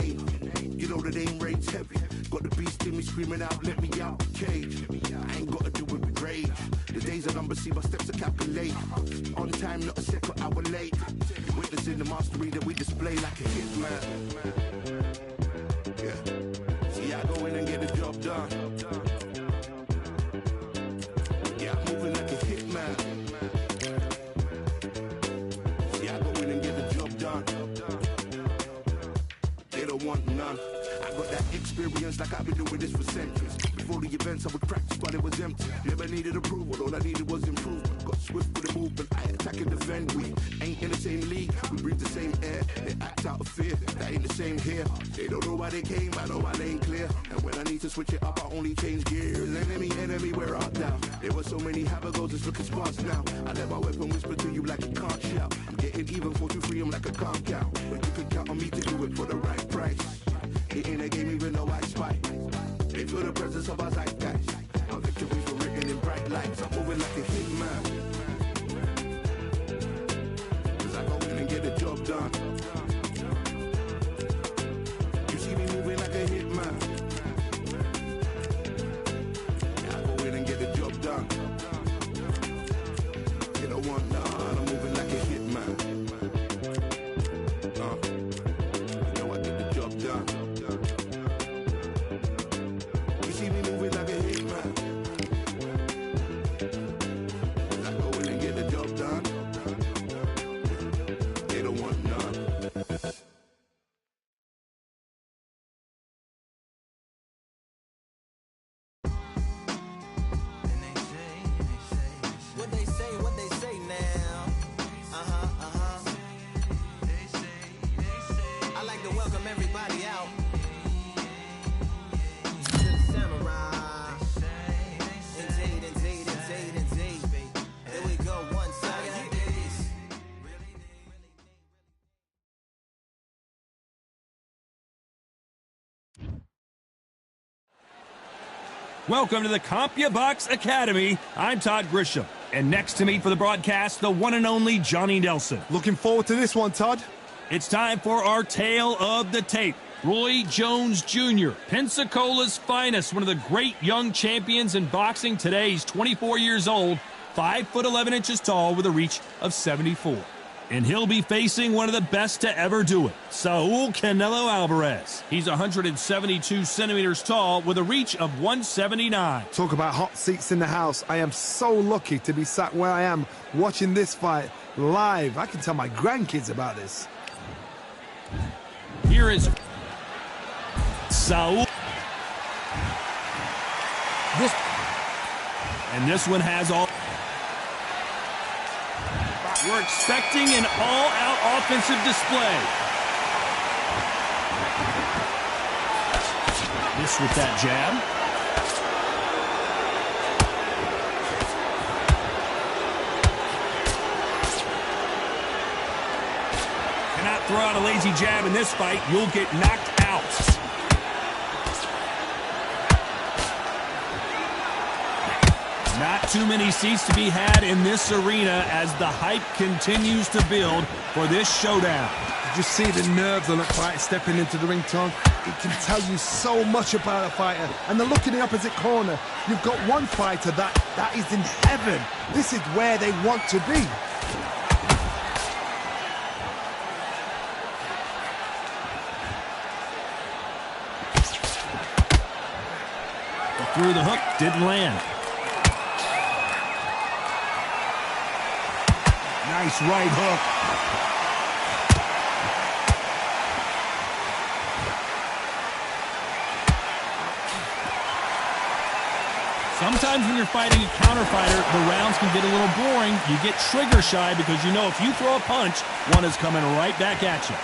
name. You know the name rates heavy. Got the beast in me screaming out, let me out the cage. I ain't got to do it with rage. The days are numbered, see my steps are calculate. On time, not a second hour late. Witnessing the mastery that we display like a hitman. Yeah. See, I go in and get the job done. Yeah, I'm moving like a hitman. See, I go in and get the job done. They don't want none. I got that experience like I've been doing this for centuries. Before the events I would practice while it was empty. Never needed approval, all I needed was improvement. Got swift with the movement, I attack and defend. We ain't in the same league, we breathe the same air. They act out of fear, that ain't the same here. They don't know why they came, I know my lane clear. And when I need to switch it up, I only change gears. Enemy, where art thou? There were so many habagos, it's looking sparse now. I let my weapon whisper to you like a can't shout. I'm getting even, 4-2-3, I'm like a calm cow. But you can count on me to do it for the right price. It ain't a game even though I spy. They feel the presence of our zeitgeist. Our victories were written in bright lights. I'm moving like a hitman. Cause I go in and get the job done. You see me moving like a hitman. Yeah, I go in and get the job done. They don't want none. I'm moving like a hitman. You know I get the job done. Welcome to the CompuBox Academy. I'm Todd Grisham. And next to me for the broadcast, the one and only Johnny Nelson. Looking forward to this one, Todd. It's time for our tale of the tape. Roy Jones Jr., Pensacola's finest, one of the great young champions in boxing today. He's 24 years old, 5'11" tall with a reach of 74. And he'll be facing one of the best to ever do it, Saul Canelo Alvarez. He's 172 centimeters tall with a reach of 179. Talk about hot seats in the house. I am so lucky to be sat where I am watching this fight live. I can tell my grandkids about this. Here is Saul. This one has all. We're expecting an all-out offensive display. This with that jab. Cannot throw out a lazy jab in this fight. You'll get knocked out. Not too many seats to be had in this arena as the hype continues to build for this showdown. Did you see the nerves on the fighter stepping into the ring, Tom? It can tell you so much about a fighter. And the look in the opposite corner. You've got one fighter that is in heaven. This is where they want to be. Through the hook, didn't land. Nice right hook. Sometimes when you're fighting a counter fighter, the rounds can get a little boring. You get trigger shy because you know if you throw a punch, one is coming right back at you.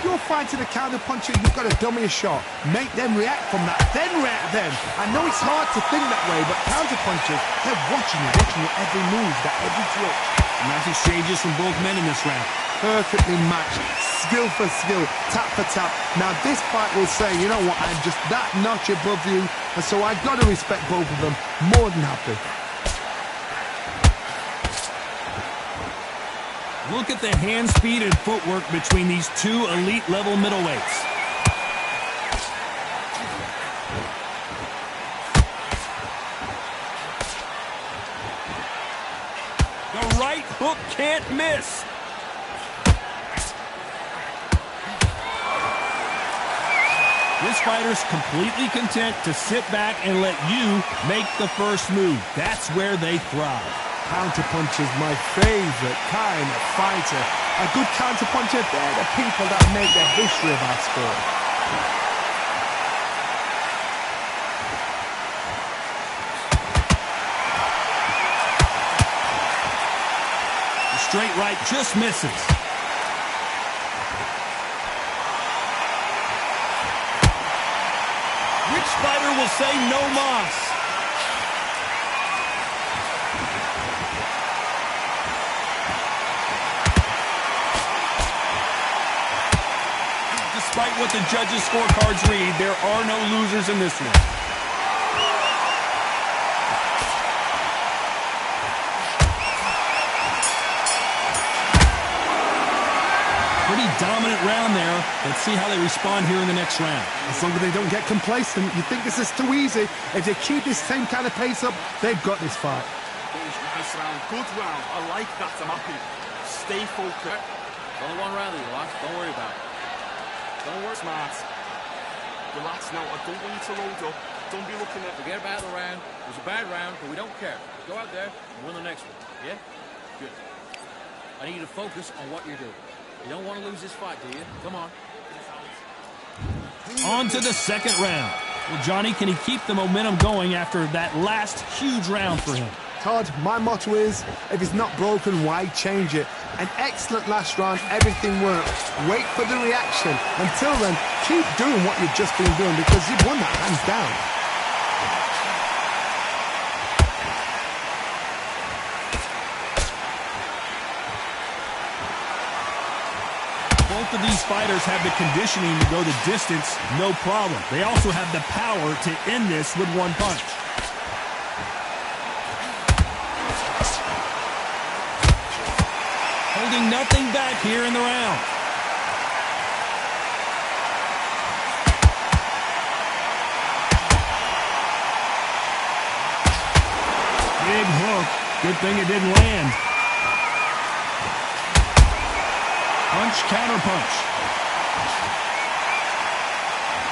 If you're fighting a counter puncher, you've got to dummy a shot. Make them react from that, then react then. I know it's hard to think that way, but counter punchers, they're watching you every move, that every twitch. Nice exchanges from both men in this round. Perfectly matched, skill for skill, tap for tap. Now this fight will say, you know what, I'm just that notch above you, and so I've got to respect both of them more than happy. Look at the hand speed and footwork between these two elite level middleweights. can't miss. This fighter's completely content to sit back and let you make the first move. That's where they thrive. Counterpuncher is my favorite kind of fighter. A good counterpuncher, they're the people that make the history of our sport. The straight right just misses. Which fighter will say no mas? Despite what the judges' scorecards read, there are no losers in this one. Pretty dominant round there. Let's see how they respond here in the next round. As long as they don't get complacent, you think this is too easy. If they keep this same kind of pace up, they've got this fight. Nice round, good round. I like that, I'm happy. Stay focused. Only one round, you lot. Don't worry about it. Don't work smart. Relax now. I don't want you to load up. Don't be looking at... Forget about the round. It was a bad round, but we don't care. Go out there and win the next one. Yeah? Good. I need you to focus on what you're doing. You don't want to lose this fight, do you? Come on. On to the second round. Well, Johnny, can he keep the momentum going after that last huge round for him? Todd, my motto is, if it's not broken, why change it? An excellent last round, everything worked. Wait for the reaction. Until then, keep doing what you've just been doing because you've won that hands down. Both of these fighters have the conditioning to go the distance, no problem. They also have the power to end this with one punch. Holding nothing back here in the round. Big hook. Good thing it didn't land. Punch, counter punch.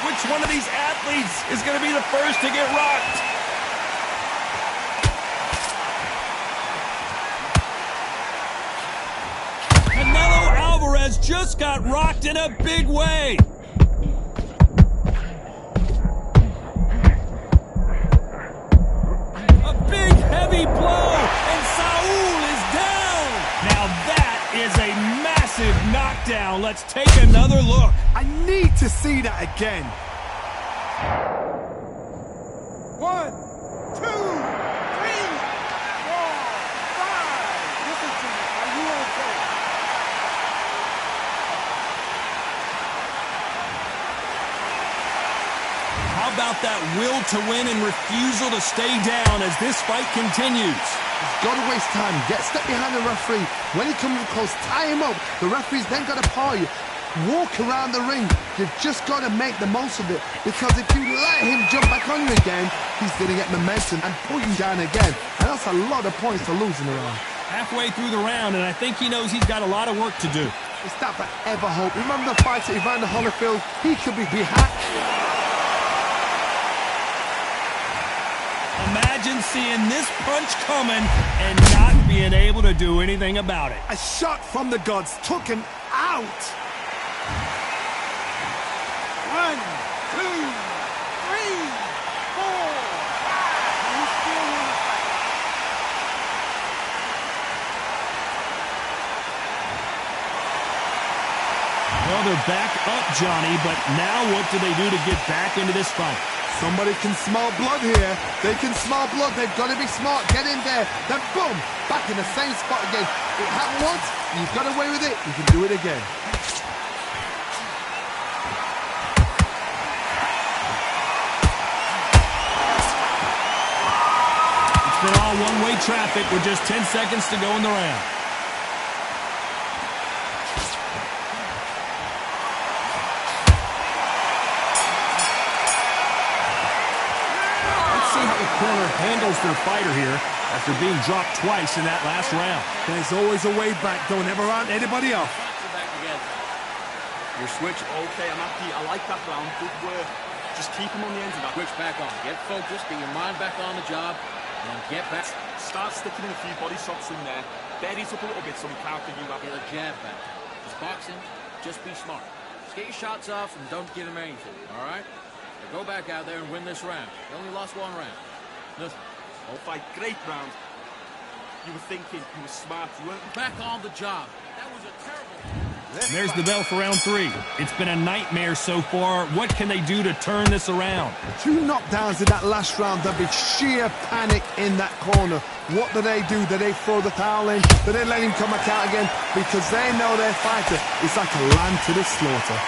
Which one of these athletes is going to be the first to get rocked? Canelo Alvarez just got rocked in a big way. A big heavy blow, and Saul is down. Now that is a massive knockdown. Let's take another look. I need to see that again. 1, 2, 3, 4, 5. Listen to me. Are you okay? How about that will to win and refusal to stay down as this fight continues? He's got to waste time. Step behind the referee. When he comes close, tie him up. The referee's then got to paw you. Walk around the ring. You've just got to make the most of it. Because if you let him jump back on you again, he's going to get momentum and pull you down again. And that's a lot of points to lose in the round. Halfway through the round, and I think he knows he's got a lot of work to do. It's that forever hope. Remember the fight at Evander Holyfield? He could be behind. Imagine seeing this punch coming and not being able to do anything about it. A shot from the gods took him out. 1, 2, 3, 4, 5. You still want to fight. Well, they're back up, Johnny, but now what do they do to get back into this fight? Somebody can smell blood here. They can smell blood. They've got to be smart. Get in there. Then boom, back in the same spot again. It happened once. You've got away with it. You can do it again. It's been all one-way traffic with just 10 seconds to go in the round. Corner handles their fighter here. after being dropped twice in that last round. There's always a way back. Don't ever round anybody off. Back together. Your switch. Okay, I'm happy. I like that round. Good work. Just keep him on the end of that. Switch back on. Get focused. Get your mind back on the job. And get back. Start sticking in a few body shots in there. Buries up a little bit so we can't give you that. Get a jab back. It's boxing. Just be smart. Just get your shots off and don't give him anything. All right? Now go back out there and win this round. You only lost one round. Listen. Oh, fight. Great round. You were thinking. You were smart. You weren't back on the job. That was a terrible... And there's the bell for round 3. It's been a nightmare so far. What can they do to turn this around? 2 knockdowns in that last round. There'll be sheer panic in that corner. What do? Do they throw the towel in? Do they let him come back out again? Because they know their fighter is like a lamb to the slaughter.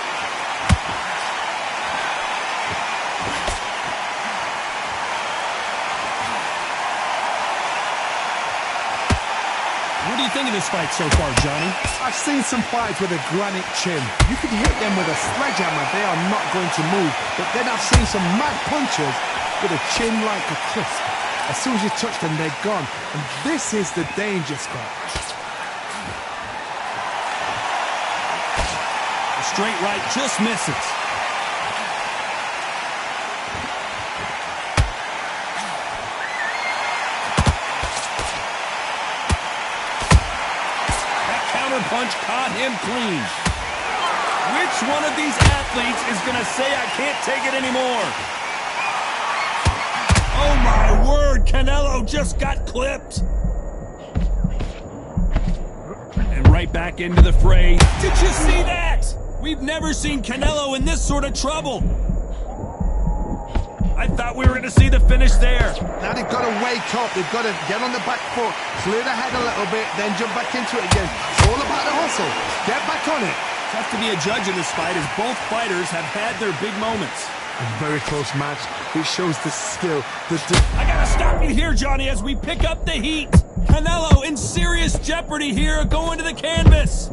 What do you think of this fight so far, Johnny? I've seen some fights with a granite chin. You can hit them with a sledgehammer, they are not going to move. But then I've seen some mad punchers with a chin like a crisp. As soon as you touch them, they're gone. And this is the danger spot. A straight right just misses. Punch caught him clean. Which one of these athletes is going to say I can't take it anymore? Oh my word, Canelo just got clipped. And right back into the fray. Did you see that? We've never seen Canelo in this sort of trouble. I thought we were going to see the finish there. Now they've got to wake up. They've got to get on the back foot, clear the head a little bit, then jump back into it again. It's all about the hustle. Get back on it. Tough to be a judge in this fight as both fighters have had their big moments. A very close match. It shows the skill. I got to stop you here, Johnny, as we pick up the heat. Canelo in serious jeopardy here going to the canvas.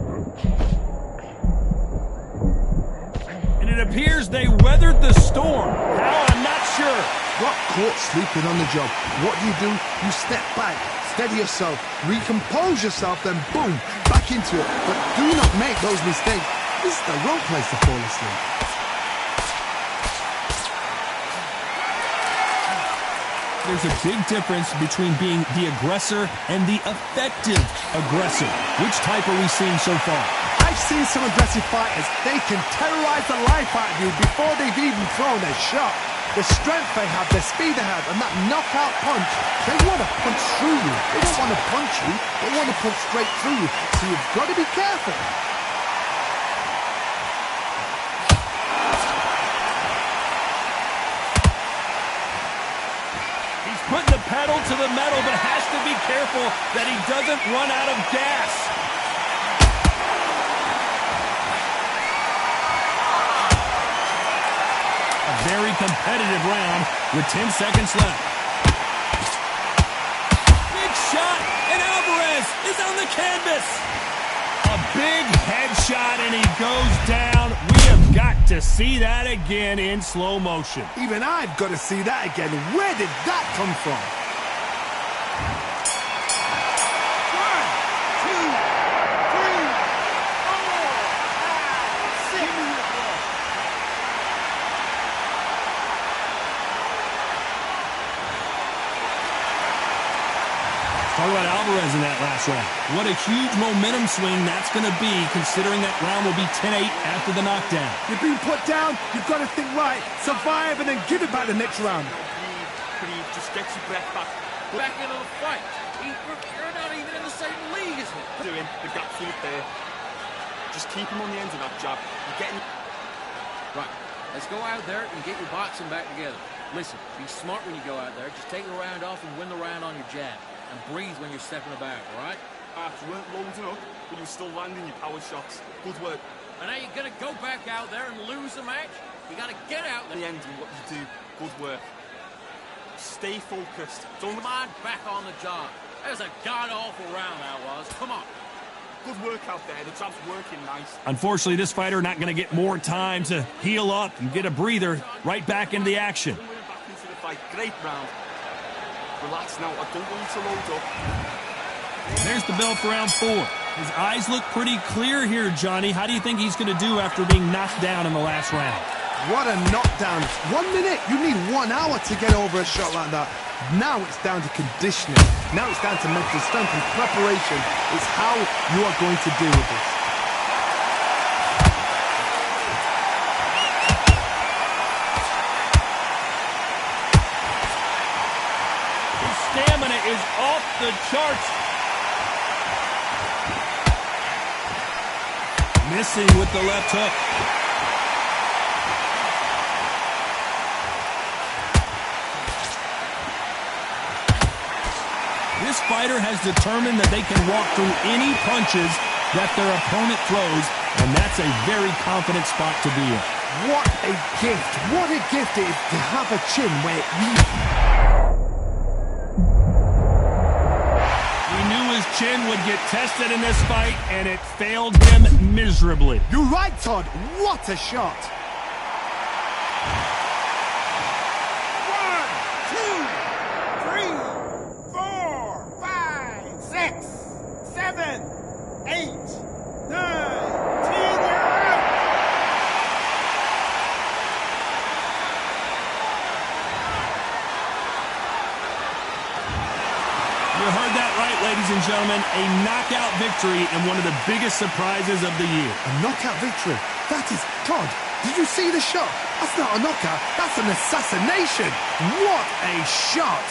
And it appears they weathered the storm. How? I'm not sure. Got caught sleeping on the job. What do? You step back, steady yourself, recompose yourself, then boom, back into it. But do not make those mistakes. This is the wrong place to fall asleep. There's a big difference between being the aggressor and the effective aggressor. Which type are we seeing so far? I've seen some aggressive fighters. They can terrorize the life out of you before they've even thrown a shot. The strength they have, the speed they have, and that knockout punch, they want to punch through you. They don't want to punch you, they want to punch straight through you. So you've got to be careful. He's putting the pedal to the metal, but has to be careful that he doesn't run out of gas. Very competitive round with 10 seconds left. Big shot, and Alvarez is on the canvas. A big headshot, and he goes down. We have got to see that again in slow motion. Even I've got to see that again. Where did that come from? 1, 2, 3. Talk about Alvarez in that last round. What a huge momentum swing that's going to be, considering that round will be 10-8 after the knockdown. You've been put down, you've got to think right, survive, and then give it back the next round. Breathe, just get your breath back. Back into the fight. You're not even in the same league as him. Doing the gap feet there. Just keep him on the end of that jab. You're getting... Right, let's go out there and get your boxing back together. Listen, be smart when you go out there. Just take the round off and win the round on your jab. And breathe when you're stepping about, all right? You weren't loading up, but you were still landing your power shots. Good work. And now you're going to go back out there and lose the match? You got to get out there. The end of what you do. Good work. Stay focused. Don't Come on, back on the job. That was a god-awful round, that was. Come on. Good work out there. The jab's working nice. Unfortunately, this fighter not going to get more time to heal up and get a breather. Right back into the action. Back into the fight. Great round. Relax now, I don't want you to load up. There's the bell for round 4. His eyes look pretty clear here, Johnny. How do you think he's going to do after being knocked down in the last round? What a knockdown. 1 minute. You need 1 hour to get over a shot like that. Now it's down to conditioning. Now it's down to mental strength and preparation. It's how you are going to deal with this. His stamina is off the charts. Missing with the left hook. This fighter has determined that they can walk through any punches that their opponent throws, and that's a very confident spot to be in. What a gift. What a gift it is to have a chin where you... We knew his chin would get tested in this fight, and it failed him miserably. You're right, Todd. What a shot. 1, 2, 3, 4, 5, 6, 7, 8, 9, 10, you're out! You heard that right, ladies and gentlemen. A knockout victory and one of the biggest surprises of the year. A knockout victory. That is... Todd, did you see the shot? That's not a knockout. That's an assassination. What a shot.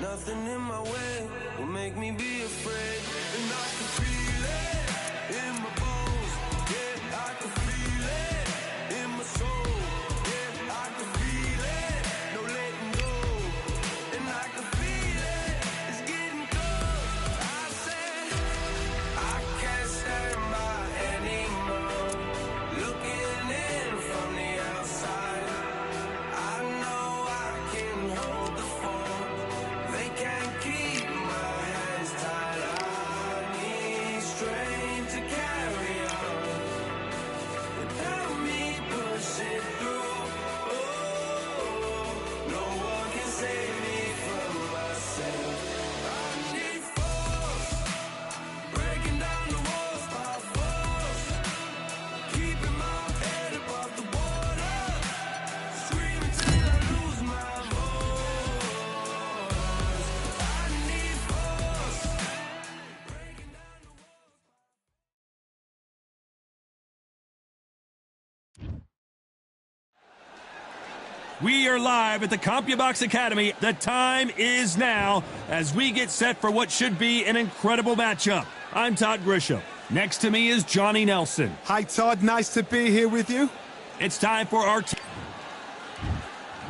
Nothing in my way will make me be afraid. And I can feel it in my bones. Yeah, I can feel it in my soul. Yeah, I can feel it, no letting go. And I can feel We are live at the CompuBox Academy. The time is now as we get set for what should be an incredible matchup. I'm Todd Grisham. Next to me is Johnny Nelson. Hi, Todd. Nice to be here with you. It's time for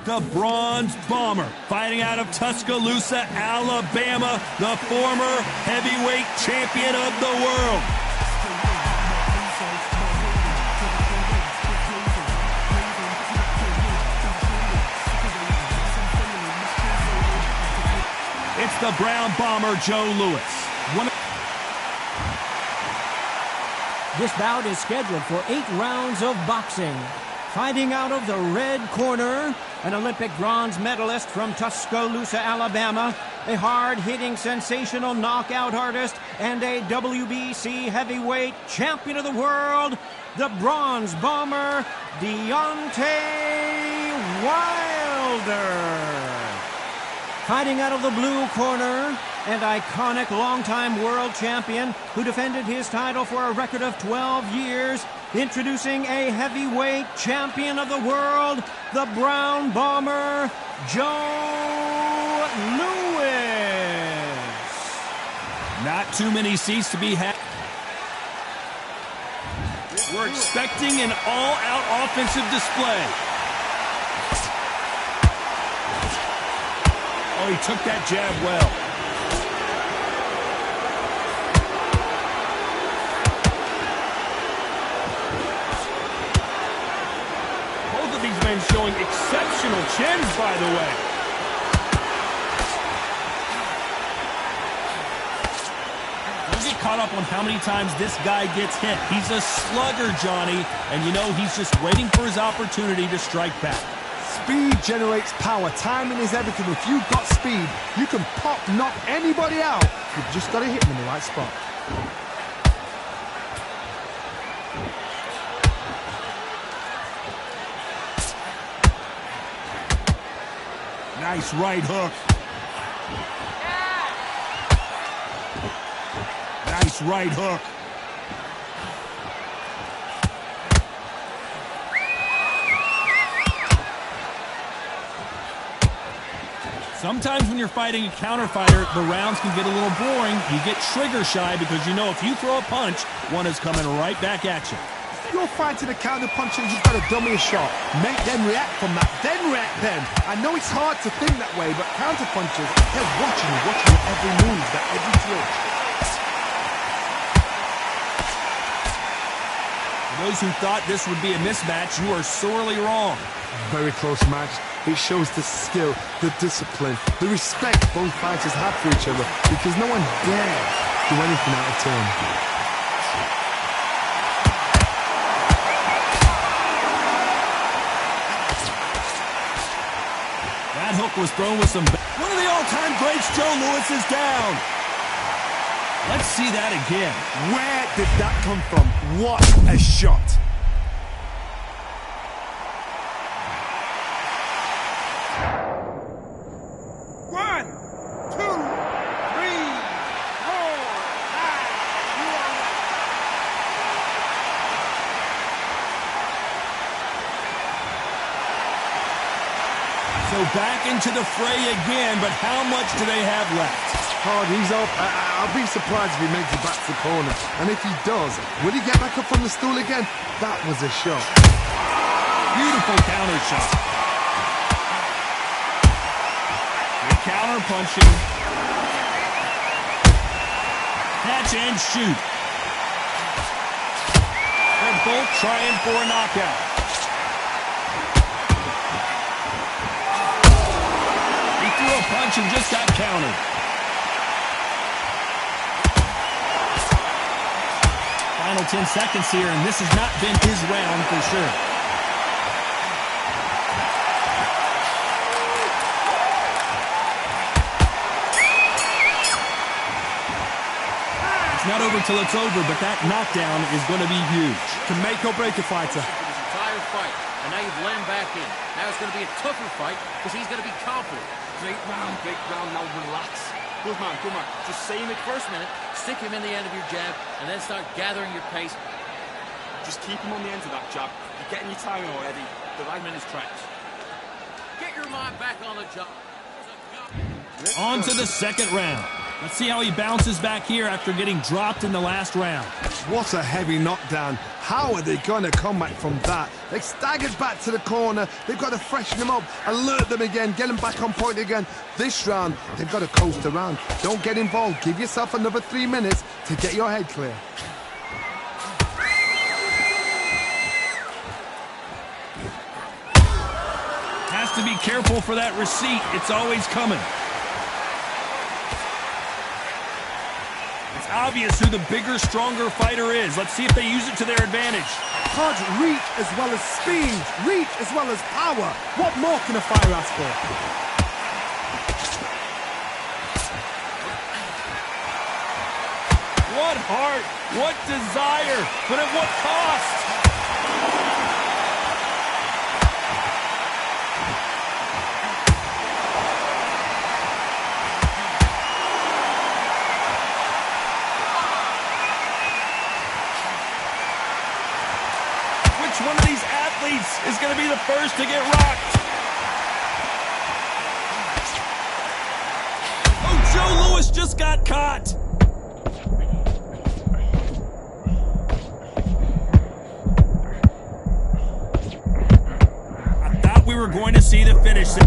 the Bronze Bomber, fighting out of Tuscaloosa, Alabama, the former heavyweight champion of the world. It's the Brown Bomber, Joe Louis. This bout is scheduled for 8 rounds of boxing. Fighting out of the red corner, an Olympic bronze medalist from Tuscaloosa, Alabama, a hard-hitting, sensational knockout artist, and a WBC heavyweight champion of the world, the Bronze Bomber, Deontay Wilder. Fighting out of the blue corner, an iconic longtime world champion who defended his title for a record of 12 years, introducing a heavyweight champion of the world, the Brown Bomber, Joe Louis. Not too many seats to be had. We're expecting an all-out offensive display. Oh, he took that jab well. Both of these men showing exceptional chins, by the way. Don't get caught up on how many times this guy gets hit. He's a slugger, Johnny, and you know he's just waiting for his opportunity to strike back. Speed generates power. Timing is everything. If you've got speed, you can knock anybody out. You've just got to hit them in the right spot. Nice right hook. Nice right hook. Sometimes when you're fighting a counter fighter, the rounds can get a little boring. You get trigger shy because you know if you throw a punch, one is coming right back at you. If you're fighting a counter puncher, you've got to dummy a shot. Make them react from that, then react then. I know it's hard to think that way, but counter punchers, they're watching your every move, that every twitch. For those who thought this would be a mismatch, you are sorely wrong. Very close match. It shows the skill, the discipline, the respect both fighters have for each other, because no one dares do anything out of turn. That hook was thrown with some... One of the all-time greats, Joe Louis, is down. Let's see that again. Where did that come from? What a shot. So back into the fray again, but how much do they have left? Hard, he's up. I'll be surprised if he makes it back to the corner. And if he does, will he get back up from the stool again? That was a shot. Beautiful counter shot. Good counter punching. Catch and shoot. They're both trying for a knockout. Threw a punch and just got countered. Final 10 seconds here, and this has not been his round for sure. It's not over till it's over, but that knockdown is going to be huge. Can make or break a fighter. His entire fight, and now you've let him back in. Now it's going to be a tougher fight because he's going to be confident. Great round, now relax. Good man, good man. Just say him at first minute. Stick him in the end of your jab, and then start gathering your pace. Just keep him on the end of that jab. You're getting your timing already. The right in his tracks. Get your mind back on the job. On to the second round. Let's see how he bounces back here after getting dropped in the last round. What a heavy knockdown. How are they going to come back from that? They staggered back to the corner. They've got to freshen them up, alert them again, get them back on point again. This round, they've got to coast around. Don't get involved. Give yourself another 3 minutes to get your head clear. Has to be careful for that receipt. It's always coming. It's obvious who the bigger, stronger fighter is. Let's see if they use it to their advantage. Hard reach as well as speed, reach as well as power. What more can a fighter ask for? What heart, what desire, but at what cost? Which one of these athletes is going to be the first to get rocked? Oh, Joe Louis just got caught. I thought we were going to see the finish. I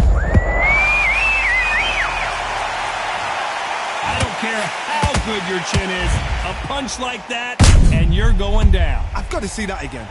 don't care how good your chin is. A punch like that, and you're going down. I've got to see that again.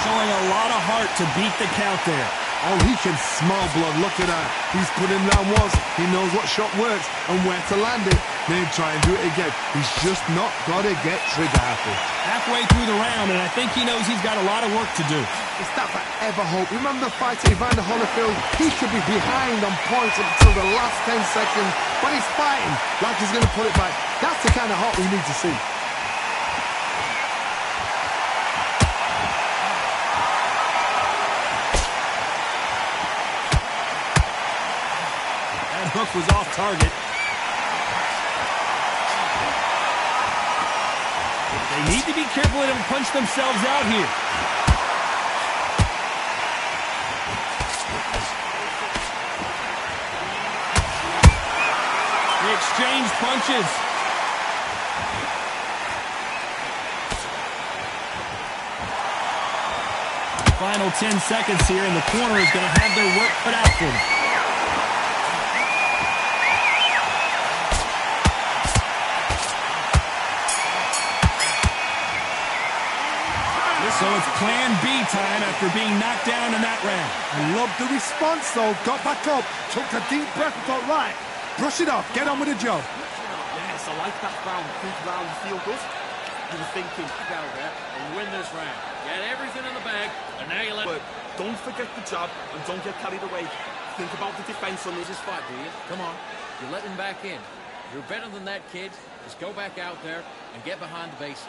Showing a lot of heart to beat the count there. Oh, he can smell blood. Look at that. He's put in round once. He knows what shot works and where to land it. Then try and do it again. He's just not got to get trigger happy. Halfway through the round, and I think he knows he's got a lot of work to do. Is that ever hope? Remember the fight to Evander Holyfield? He could be behind on points until the last 10 seconds, but he's fighting like he's going to put it back. That's the kind of heart we need to see. Hook was off target. They need to be careful they don't punch themselves out here. They exchange punches. Final 10 seconds here, and the corner is going to have their work cut out for them. So it's plan B time after being knocked down in that round. I love the response, though. Got back up, took a deep breath and thought, right, brush it off, get on with the job. Yes, I like that round. Big round, you feel good? You were thinking, Go there and win this round. Get everything in the bag, and now you let but don't forget the jab and don't get carried away. Think about the defense on this fight, do you? Come on. You're letting back in. You're better than that, kid. Just go back out there and get behind the basics.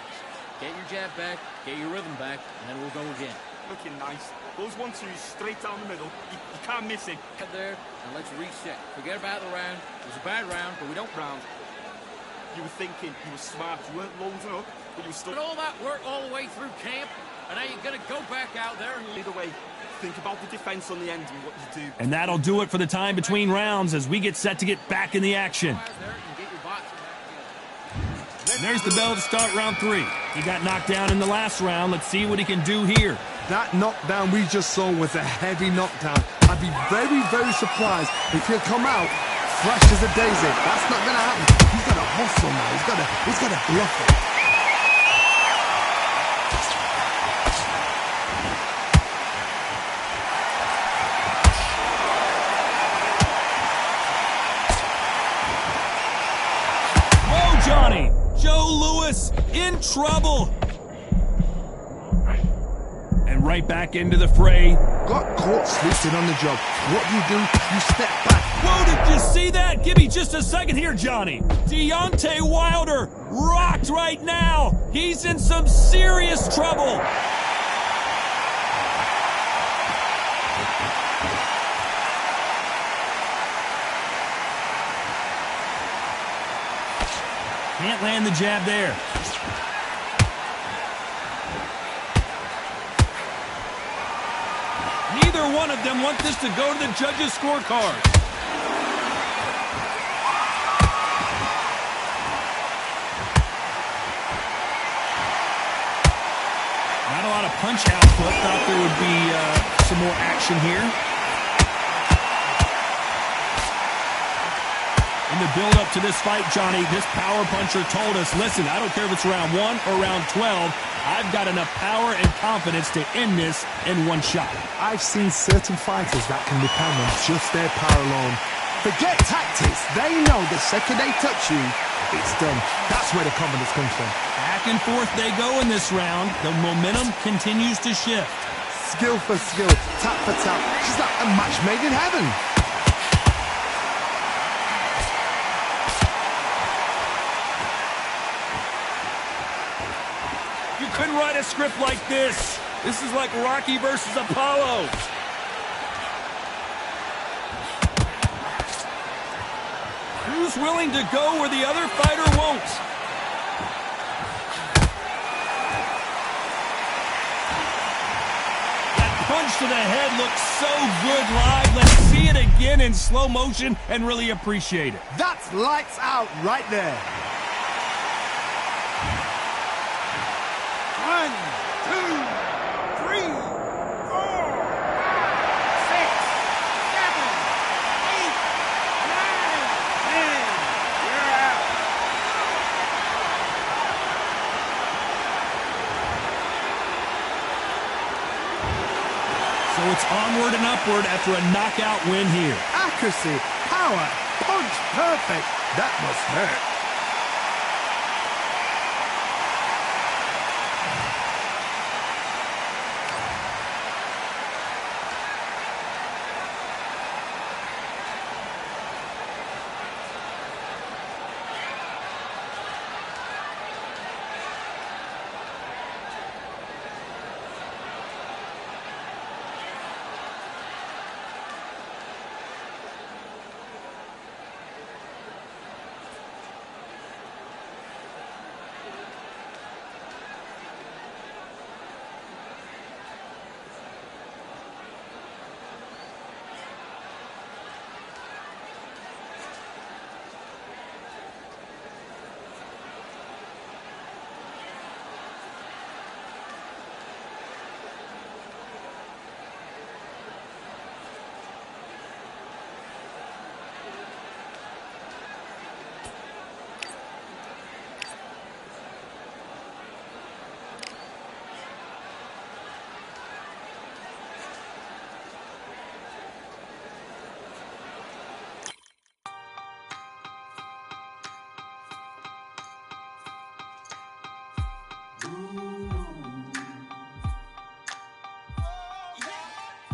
Get your jab back, get your rhythm back, and then we'll go again. Looking nice. Those 1-2s straight down the middle. You can't miss it. Get there, and let's reset. Forget about the round. It was a bad round, but we don't round. You were thinking, you were smart, you weren't loading up, but you were still... But all that work all the way through camp, and now you're going to go back out there and... Either way, think about the defense on the end and what you do. And that'll do it for the time between rounds as we get set to get back in the action. And there's the bell to start round 3. He got knocked down in the last round. Let's see what he can do here. That knockdown we just saw was a heavy knockdown. I'd be very, very surprised if he'll come out fresh as a daisy. That's not going to happen. He's got to hustle now. He's got to bluff it. Johnny. Joe Louis in trouble. And right back into the fray. Got caught sleeping on the job. What do? You step back. Whoa, did you see that? Give me just a second here, Johnny. Deontay Wilder rocked right now. He's in some serious trouble. Can't land the jab there. Neither one of them want this to go to the judges' scorecard. Not a lot of punch output. Thought there would be some more action here. In the build-up to this fight, Johnny, this power puncher told us, listen, I don't care if it's round 1 or round 12, I've got enough power and confidence to end this in one shot. I've seen certain fighters that can depend on just their power alone. Forget tactics. They know the second they touch you, it's done. That's where the confidence comes from. Back and forth they go in this round. The momentum continues to shift. Skill for skill, tap for tap. She's like a match made in heaven. You couldn't write a script like this. This is like Rocky versus Apollo. Who's willing to go where the other fighter won't? That punch to the head looks so good live. Let's see it again in slow motion and really appreciate it. That's lights out right there. 1, 2, 3, 4, 5, 6, 7, 8, 9, 10. You're out. So it's onward and upward after a knockout win here. Accuracy, power, punch perfect. That must hurt.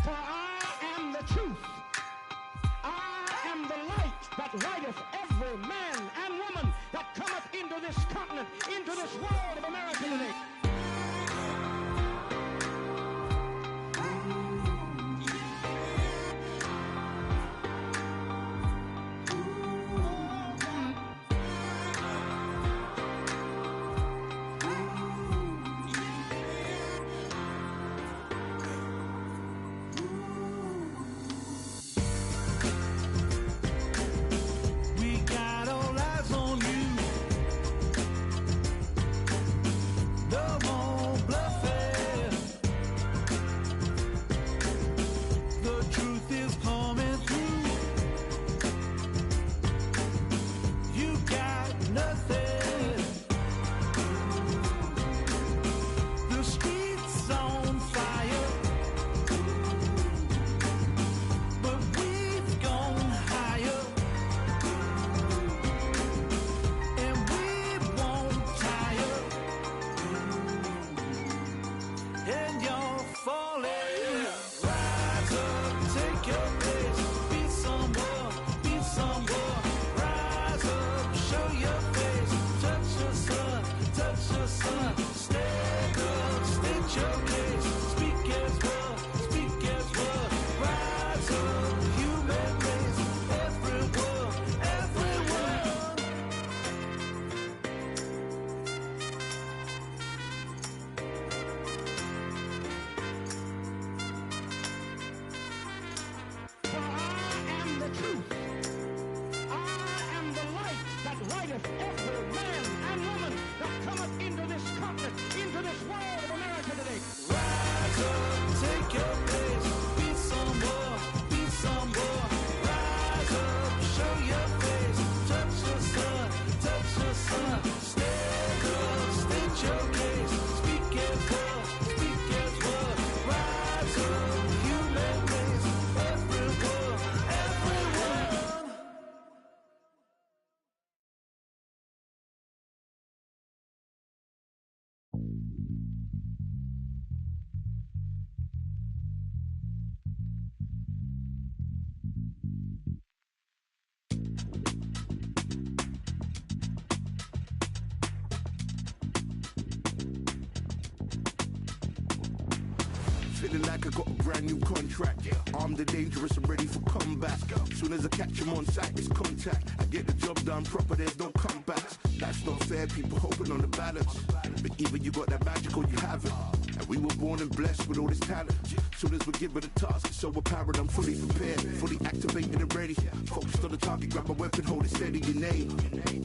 For I am the truth. I am the light that lighteth every man and woman that cometh into this continent, into this world of America today. We got all eyes on you. righteth every man and woman that cometh into this continent, into this world of America today. Rise up, take your place, be some more, be some more. Rise up, show your face, touch the sun, stand up, state your case, speak as well, rise up, human race, everyone, everyone. Feeling like I got a brand new contract. Armed and dangerous and ready for comeback. Soon as I catch him on sight, it's contact. I get the job done proper, there's no comebacks. That's not fair, people hoping on the balance. But either you got that magic or you haven't. And we were born and blessed with all this talent. Soon as we're given a task, it's so apparent I'm fully prepared, fully activated and ready. Focused on the target, grab my weapon, hold it steady, your name.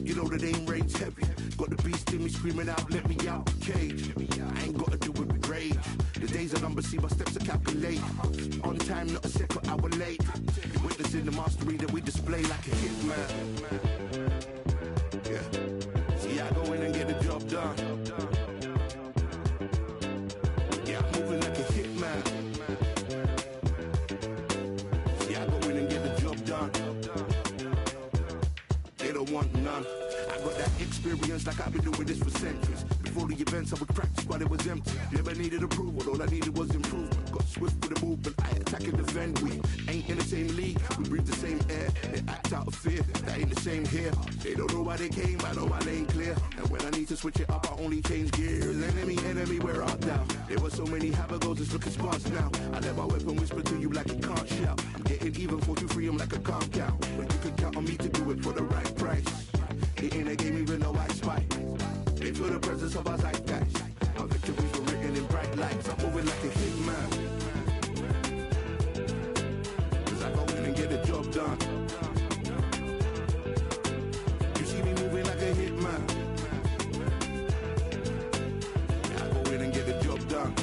You know that aim range heavy. Got the beast in me screaming out, let me out the cage. I ain't gotta do it with rage. The days are numbered, see my steps are calculate. On time, not a second hour late. You're witnessing the mastery that we display like a hitman. Yeah. See, I go in and get the job done. Yeah, I'm moving like a hitman. See, I go in and get the job done. They don't want none. I got that experience like I've been doing this for centuries. Before the events, I would practice while it was empty. Never needed approval, all I needed was improvement. Got swift with the movement, I attack and defend. We ain't in the same league, we breathe the same air. They act out of fear, that ain't the same here. They don't know why they came, I know my lane clear. And when I need to switch it up, I only change gears. Enemy, where art thou? There were so many habagos, it's looking sparse now. I let my weapon whisper to you like a can't shout. I'm getting even 4-2-3, I'm like a calm cow. But you can count on me to do it for the right price. It ain't a game even though I spy. They feel the presence of our zeitgeist. Our victories were written in bright lights. I'm moving like a hitman. Cause I go in and get the job done. You see me moving like a hitman. Yeah, I go in and get the job done.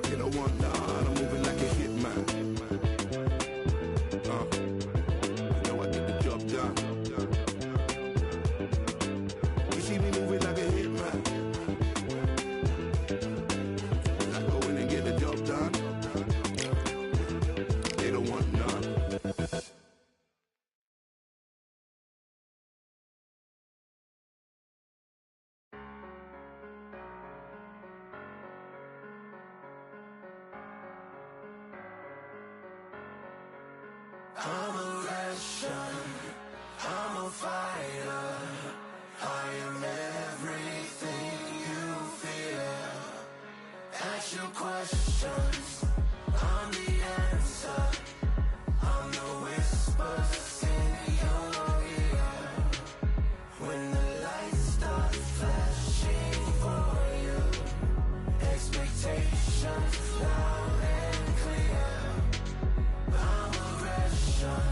You don't want none, I'm moving like a hitman. You know I get the job done. You see me moving like a hitman. I go in and get the job done. They don't want none. I'm a Russian, I'm a fighter. I am everything you fear. Ask your questions, I'm the answer. I'm the whispers in your ear. When the lights start flashing for you, expectations loud and clear. I'm a Russian,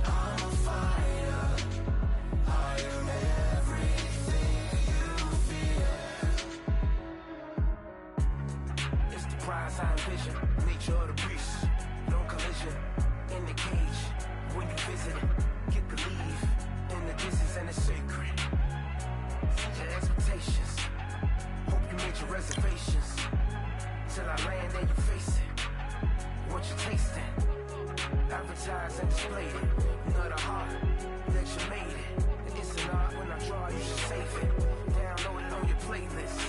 I'm a fighter. I am everything you fear. It's the prize I envision, nature of the beast. No collision, in the cage. When you visit, get the leave. In the distance and it's sacred. Your expectations, hope you made your reservations. Till I land and you face it. What you tasting? Advertise and display it. Not a heart that you made it. It's an art when I draw, you should save it. Download it on your playlist.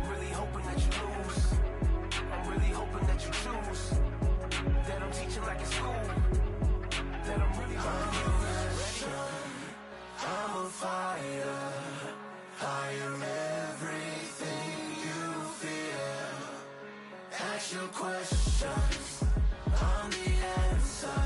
Really hoping that you lose. I'm really hoping that you choose. That I'm teaching like in school. That I'm really gonna use. I'm a fighter. I am everything you fear. Ask your questions. I'm the answer.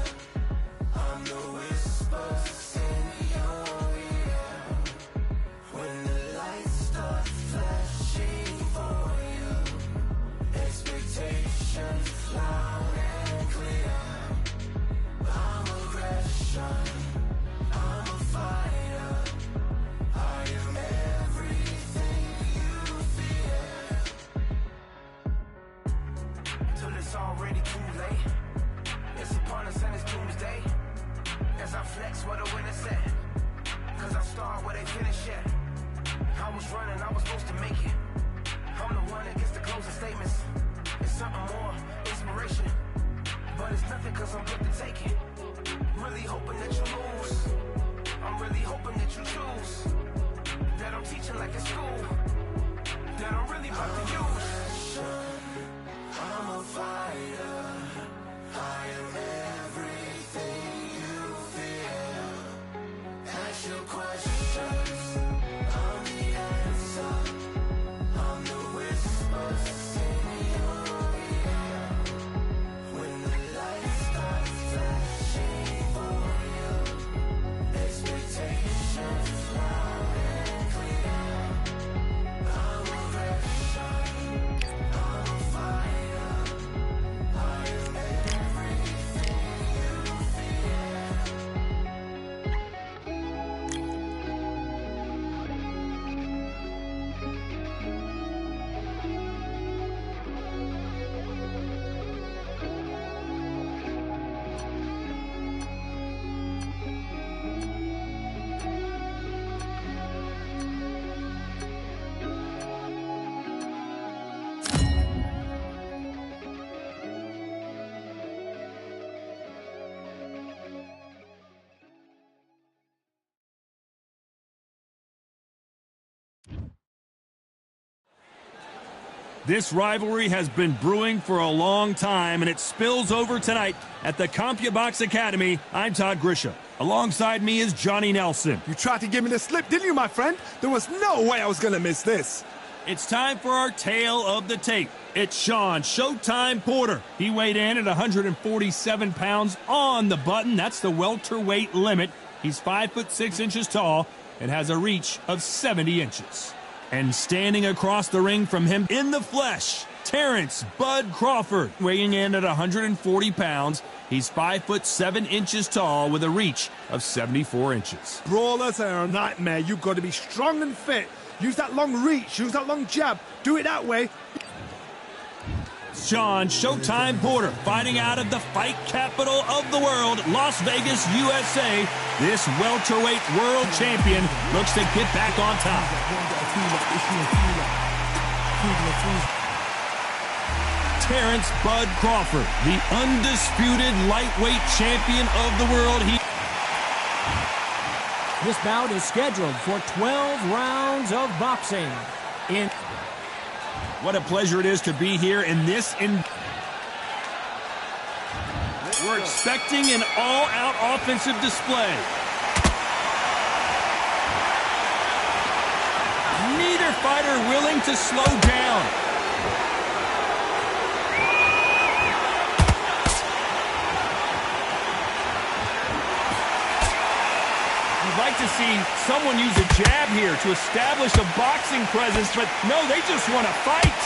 from give to taking. Really hoping that you lose. I'm really hoping that you choose. That I'm teaching like at school. That I'm really about to use. I'm a fighter. I am everything you feel. Ask your questions. I'm the answer. I'm the whispers in your ear. When the light starts flashing for you, expectations loud and clear. I'm a rebel. I'm a fighter. I am everything you fear. This rivalry has been brewing for a long time, and it spills over tonight at the CompuBox Academy. I'm Todd Grisha. Alongside me is Johnny Nelson. You tried to give me the slip, didn't you, my friend? There was no way I was going to miss this. It's time for our tale of the tape. It's Shawn Showtime Porter. He weighed in at 147 pounds on the button. That's the welterweight limit. He's 5'6" tall and has a reach of 70 inches. And standing across the ring from him in the flesh, Terrence Bud Crawford, weighing in at 140 pounds. He's 5'7" tall with a reach of 74 inches. Brawlers are a nightmare. You've got to be strong and fit. Use that long reach, use that long jab. Do it that way. Shawn Showtime Porter fighting out of the fight capital of the world, Las Vegas, USA. This welterweight world champion looks to get back on top. Terrence Bud Crawford, the undisputed lightweight champion of the world. This bout is scheduled for 12 rounds of boxing. What a pleasure it is to be here in this. We're expecting an all-out offensive display. Neither fighter willing to slow down. You'd like to see someone use a jab here to establish a boxing presence, but no, they just want to fight.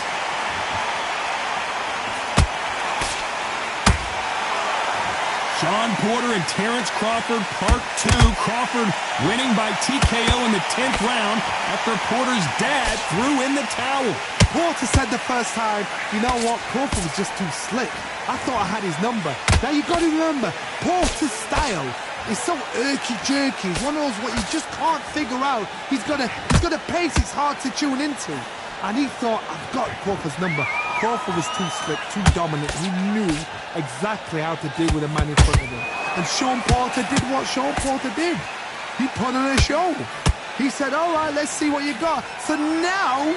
Shawn Porter and Terrence Crawford, Part 2. Crawford winning by TKO in the 10th round after Porter's dad threw in the towel. Porter said the first time, you know what, Crawford was just too slick. I thought I had his number. Now you've got to remember, Porter's style is so irky-jerky. It's one of those what you just can't figure out. He's got a pace it's hard to tune into. And he thought, I've got Crawford's number. Crawford was too slick, too dominant. He knew exactly how to deal with a man in front of him. And Shawn Porter did what Shawn Porter did. He put on a show. He said, all right, let's see what you got. So now,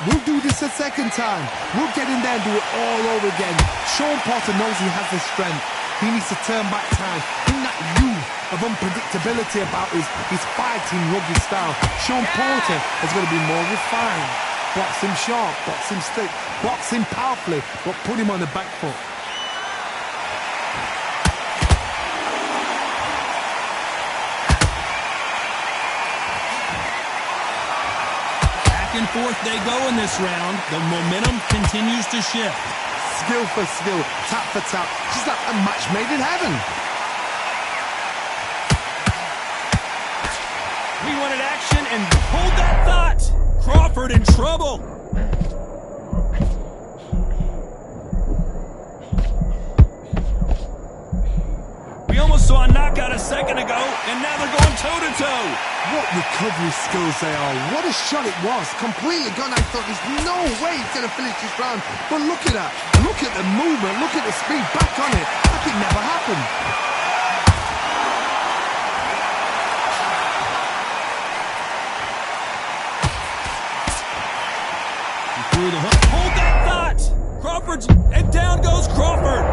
we'll do this a second time. We'll get in there and do it all over again. Shawn Porter knows he has the strength. He needs to turn back time. Bring that youth of unpredictability about his fighting rugged style. Shawn Porter is going to be more refined. Box him sharp, box him stick, box him powerfully, but put him on the back foot. Back and forth they go in this round. The momentum continues to shift. Skill for skill, tap for tap, just like a match made in heaven. We wanted action and hold that thought. Crawford in trouble. We almost saw a knockout a second ago, and now they're going toe-to-toe. What recovery skills they are. What a shot it was. Completely gone. I thought there's no way he's going to finish this round. But look at that. Look at the movement. Look at the speed. Back on it. Back it never happened. He threw the hook. Hold that thought! Crawford's, and down goes Crawford.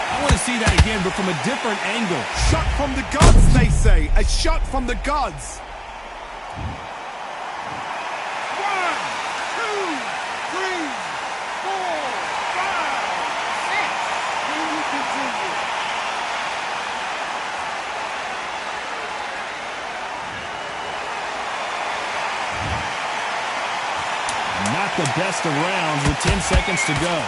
I want to see that again, but from a different angle. Shot from the gods, they say. A shot from the gods. 1, 2, 3, 4, 5, 6. Here we continue. Not the best of rounds with 10 seconds to go.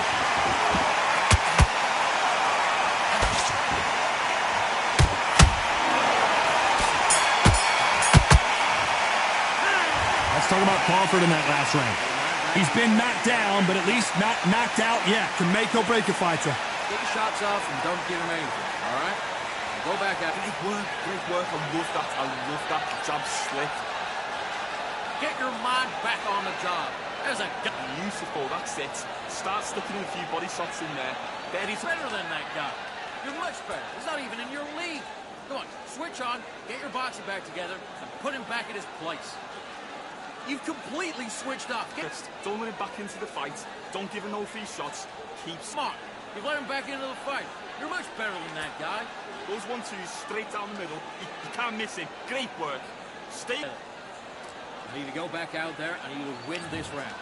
Let's talk about Crawford in that last round. He's been knocked down, but at least not knocked out yet. Can make or break a fighter. Get your shots off and don't give him anything, all right? Go back at it. Great work. I love that jab slip. Get your mind back on the job. There's a guy. Beautiful, that's it. Start sticking a few body shots in there. There he's better than that guy. You're much better. He's not even in your league. Come on, switch on, get your boxing back together, and put him back at his place. You've completely switched off. Don't let him back into the fight. Don't give him no free shots. Keep smart. You've let him back into the fight. You're much better than that guy. Those 1-2s straight down the middle. You can't miss it. Great work. Stay. I need to go back out there. I need to win this round.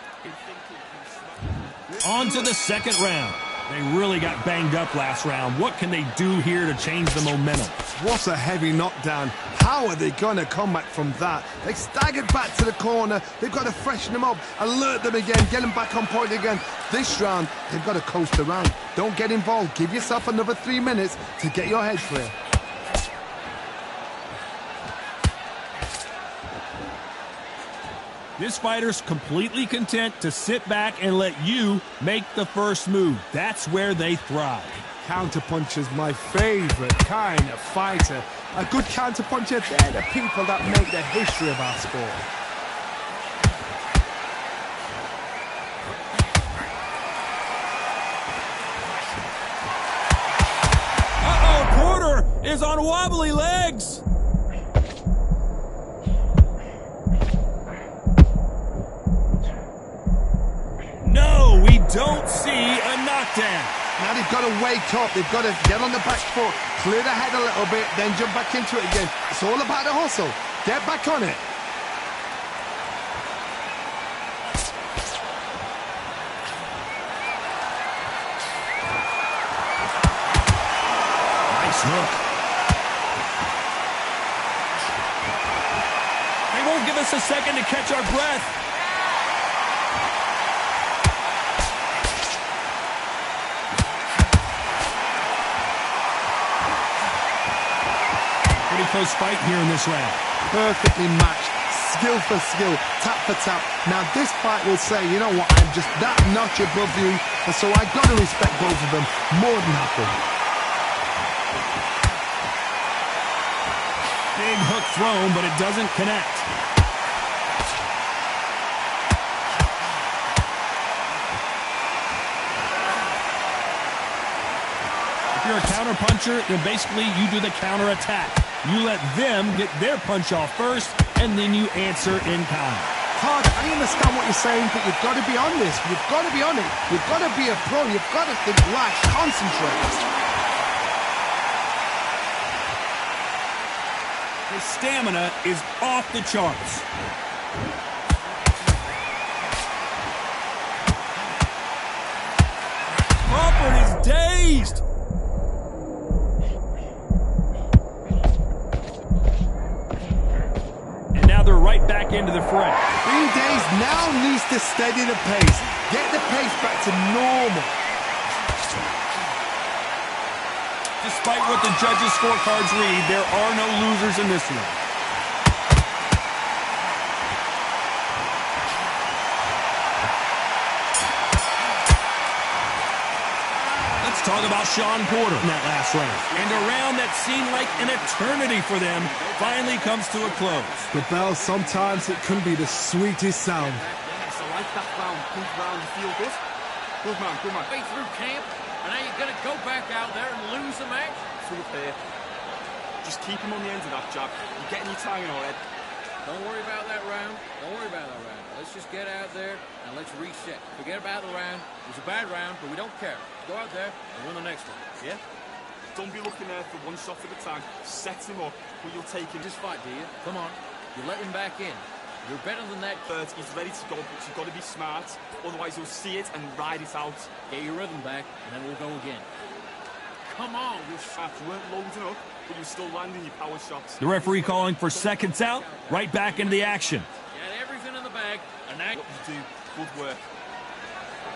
On to the second round. They really got banged up last round. What can they do here to change the momentum? What a heavy knockdown. How are they going to come back from that? They staggered back to the corner. They've got to freshen them up, alert them again, get them back on point again. This round, they've got to coast around. Don't get involved. Give yourself another 3 minutes to get your head clear. This fighter's completely content to sit back and let you make the first move. That's where they thrive. Counterpuncher's my favorite kind of fighter. A good counterpuncher, they're the people that make the history of our sport. Uh-oh, Porter is on wobbly legs. No, we don't see a knockdown. Now they've got to wake up. They've got to get on the back foot, clear the head a little bit, then jump back into it again. It's all about the hustle. Get back on it. Nice hook. They won't give us a second to catch our breath. Close fight here in this round. Perfectly matched, skill for skill, tap for tap. Now this fight will say, you know what, I'm just that notch above you, and so I got to respect both of them more than happy. Big hook thrown, but it doesn't connect. If you're a counter puncher, then basically you do the counter attack. You let them get their punch off first, and then you answer in kind. Carter, I understand what you're saying, but you've got to be on this. You've got to be on it. You've got to be a pro. You've got to think, right, concentrate. His stamina is off the charts. Crawford is dazed. They're right back into the fray. Being dazed now needs to steady the pace. Get the pace back to normal. Despite what the judges' scorecards read, there are no losers in this one. Let's talk about Shawn Porter in that last round. And a round that seemed like an eternity for them finally comes to a close. The bell, sometimes it can be the sweetest sound. Yes, I like that round. Good round. You feel good? Good man, good man. Way through camp, And now you're going to go back out there and lose the match? Through here. Just keep him on the end of that jab. You're getting your timing on it. Don't worry about that round. Don't worry about that round. Let's just get out there and let's reset. Forget about the round. It was a bad round, but we don't care. Go out there and win the next one. Yeah? Don't be looking there for one shot at a time. Set him up, but you'll take him. Just fight, do you? Come on. You let him back in. You're better than that. He's ready to go, but you've got to be smart. Otherwise, you'll see it and ride it out. Get your rhythm back, and then we'll go again. Come on, you're sharp. You weren't loading up, but you're still landing your power shots. The referee calling for seconds out. Right back into the action. You had everything in the bag, and now what you do, good work.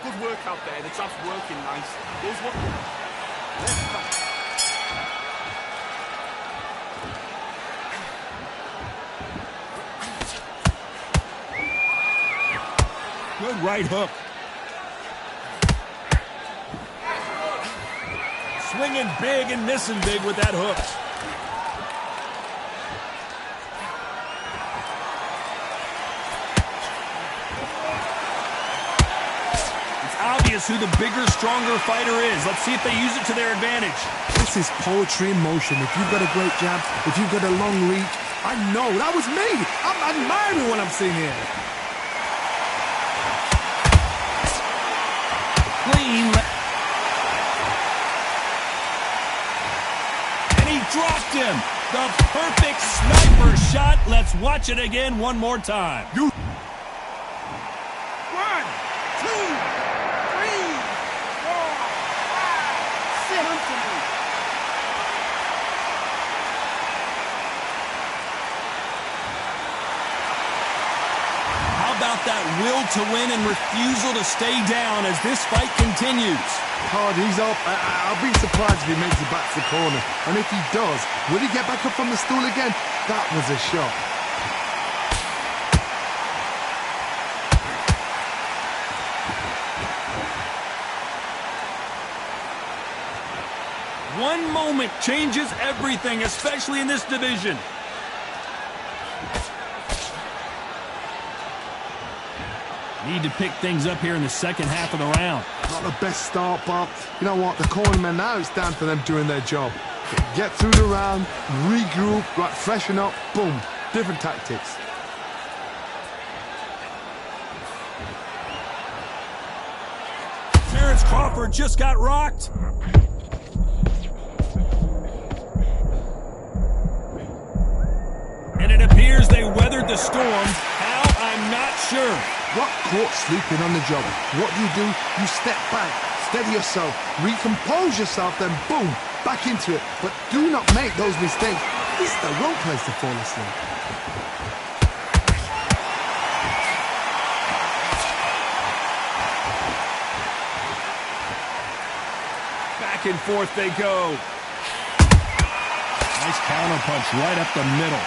Good work out there. The jab's working nice. Those what? Left back. Good right hook. Swinging big and missing big with that hook. It's obvious who the bigger, stronger fighter is. Let's see if they use it to their advantage. This is poetry in motion. If you've got a great jab, if you've got a long reach, I know, that was me. I'm admiring what I'm seeing here. Clean. And he dropped him. The perfect sniper shot. Let's watch it again one more time. 1, 2, 3, 4, 5, 6. About that will to win and refusal to stay down as this fight continues. Hardy's up. I'll be surprised if he makes it back to the corner. And if he does, will he get back up from the stool again? That was a shot. One moment changes everything, especially in this division. Need to pick things up here in the second half of the round. Not the best start, but you know what? The cornermen now, it's down to them doing their job. Get through the round, regroup, right, freshen up, boom. Different tactics. Terence Crawford just got rocked. And it appears they weathered the storm. How? I'm not sure. Got caught sleeping on the job. What do? You step back, steady yourself, recompose yourself, then boom, back into it. But do not make those mistakes. This is the wrong place to fall asleep. Back and forth they go. Nice counter punch right up the middle.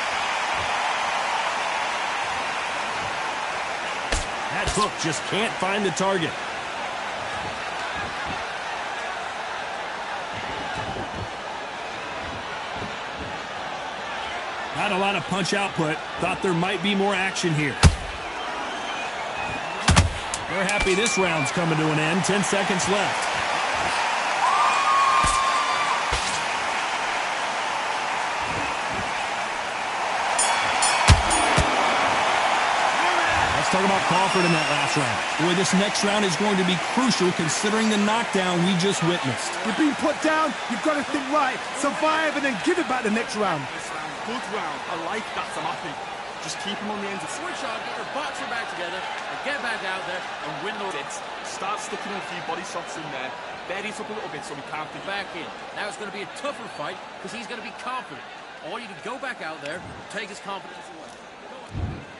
That hook just can't find the target. Not a lot of punch output. Thought there might be more action here. They're happy this round's coming to an end. 10 seconds left. Talk about Crawford in that last round. Boy, this next round is going to be crucial considering the knockdown we just witnessed. You're being put down, you've got to think right, survive, and then give it back the next round. Good round. I like that. I'm happy. Just keep him on the end of switch on, get your boxer back together, and get back out there and win the hits. Start sticking a few body shots in there. Bury it up a little bit so we can't be back in. Now it's going to be a tougher fight because he's going to be confident. I want you to go back out there, take his confidence away.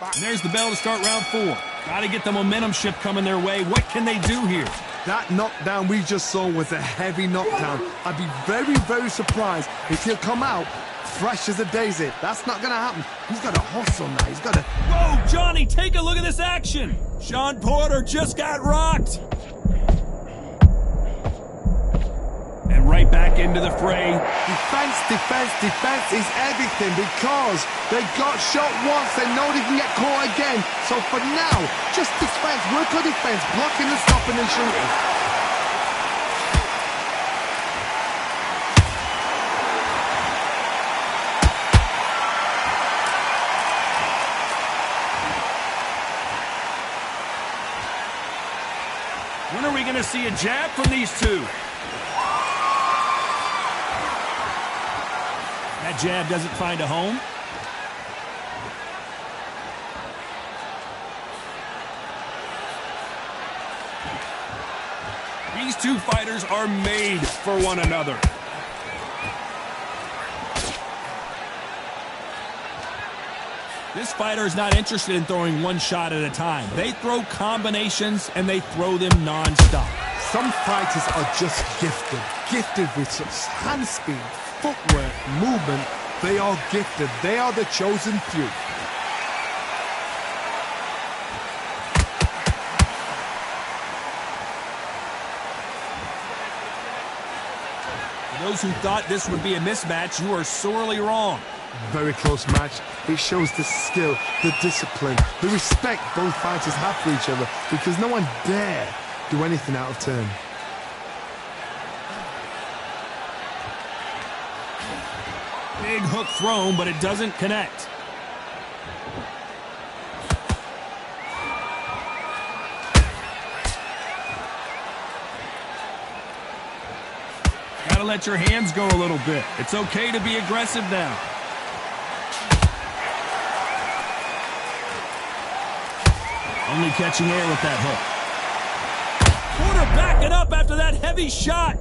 And there's the bell to start round 4. Got to get the momentum shift coming their way. What can they do here? That knockdown we just saw was a heavy knockdown. I'd be very, very surprised if he'll come out fresh as a daisy. That's not going to happen. He's got a hustle now. He's got to... Whoa, Johnny, take a look at this action. Shawn Porter just got rocked. And right back into the fray. Defense, defense, defense is everything because they got shot once. They know they can get caught again. So for now, just defense, work on defense, blocking and stopping and shooting. going to see a jab from these two. That jab doesn't find a home. These two fighters are made for one another. This fighter is not interested in throwing one shot at a time. They throw combinations, and they throw them non-stop. Some fighters are just gifted with such hand speed, footwork, movement. They are gifted. They are the chosen few. For those who thought this would be a mismatch, you are sorely wrong. Very close match. It shows the skill, the discipline, the respect both fighters have for each other, because no one dare do anything out of turn. Big hook thrown, but it doesn't connect. Gotta let your hands go a little bit. It's okay to be aggressive now. Only catching air with that hook. Porter backing up after that heavy shot.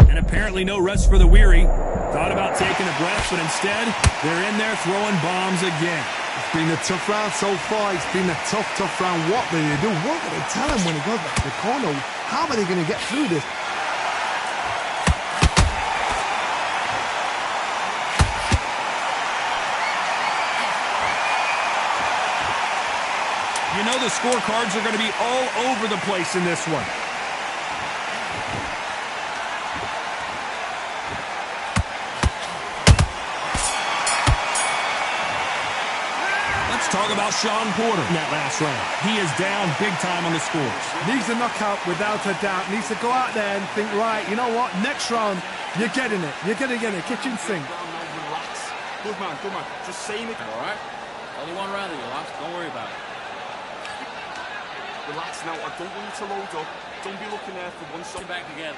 And apparently no rest for the weary. Thought about taking a breath, but instead, they're in there throwing bombs again. It's been a tough round so far. It's been a tough round. What do they do? What do they tell him when he goes back to the corner? How are they going to get through this? You know the scorecards are going to be all over the place in this one. Let's talk about Shawn Porter in that last round. He is down big time on the scores. Needs a knockout without a doubt. Needs to go out there and think, right, you know what? Next round, you're getting it. You're going to get it. Kitchen sink. Relax. Good man, good man. Just saying it. All right. Only one round that you lost. Don't worry about it. Relax now. I don't want you to load up. Don't be looking there for one second. Back together.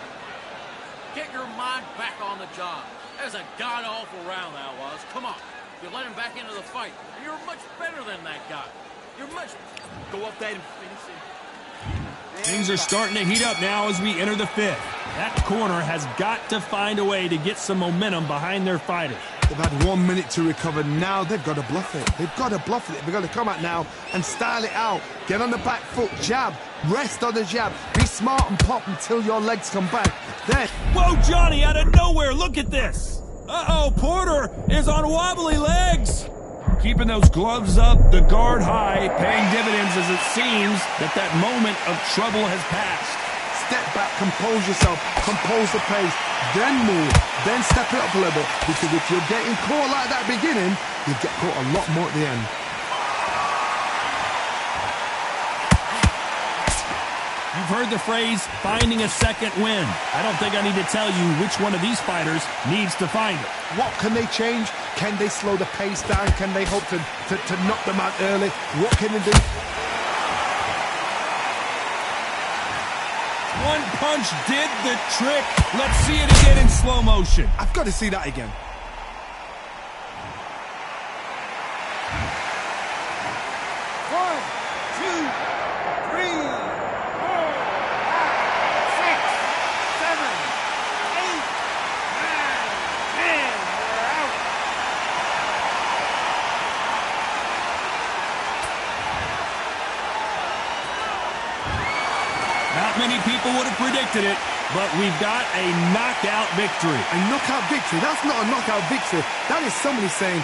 Get your mind back on the job. That was a god-awful round that was. Come on. You let him back into the fight. And you're much better than that guy. You're much... Go up there and finish it. Things are starting to heat up now as we enter the fifth. That corner has got to find a way to get some momentum behind their fighter. They've had 1 minute to recover. Now they've got to bluff it. They've got to bluff it. They've got to come out now and style it out. Get on the back foot, jab, rest on the jab. Be smart and pop until your legs come back. Then... Whoa, Johnny, out of nowhere, look at this. Uh-oh, Porter is on wobbly legs. Keeping those gloves up, the guard high, paying dividends as it seems that moment of trouble has passed. Step back, compose yourself, compose the pace, then move, then step it up a little bit. Because if you're getting caught like that beginning, you get caught a lot more at the end. You've heard the phrase, finding a second win. I don't think I need to tell you which one of these fighters needs to find it. What can they change? Can they slow the pace down? Can they hope to knock them out early? What can they do? One punch did the trick. Let's see it again in slow motion. I've got to see that again. One, two, three, 4, 5, 6, 7, 8, 9, 10. We're out. Not many people would have predicted it, but we've got a knockout victory. A knockout victory? That's not a knockout victory. That is somebody saying,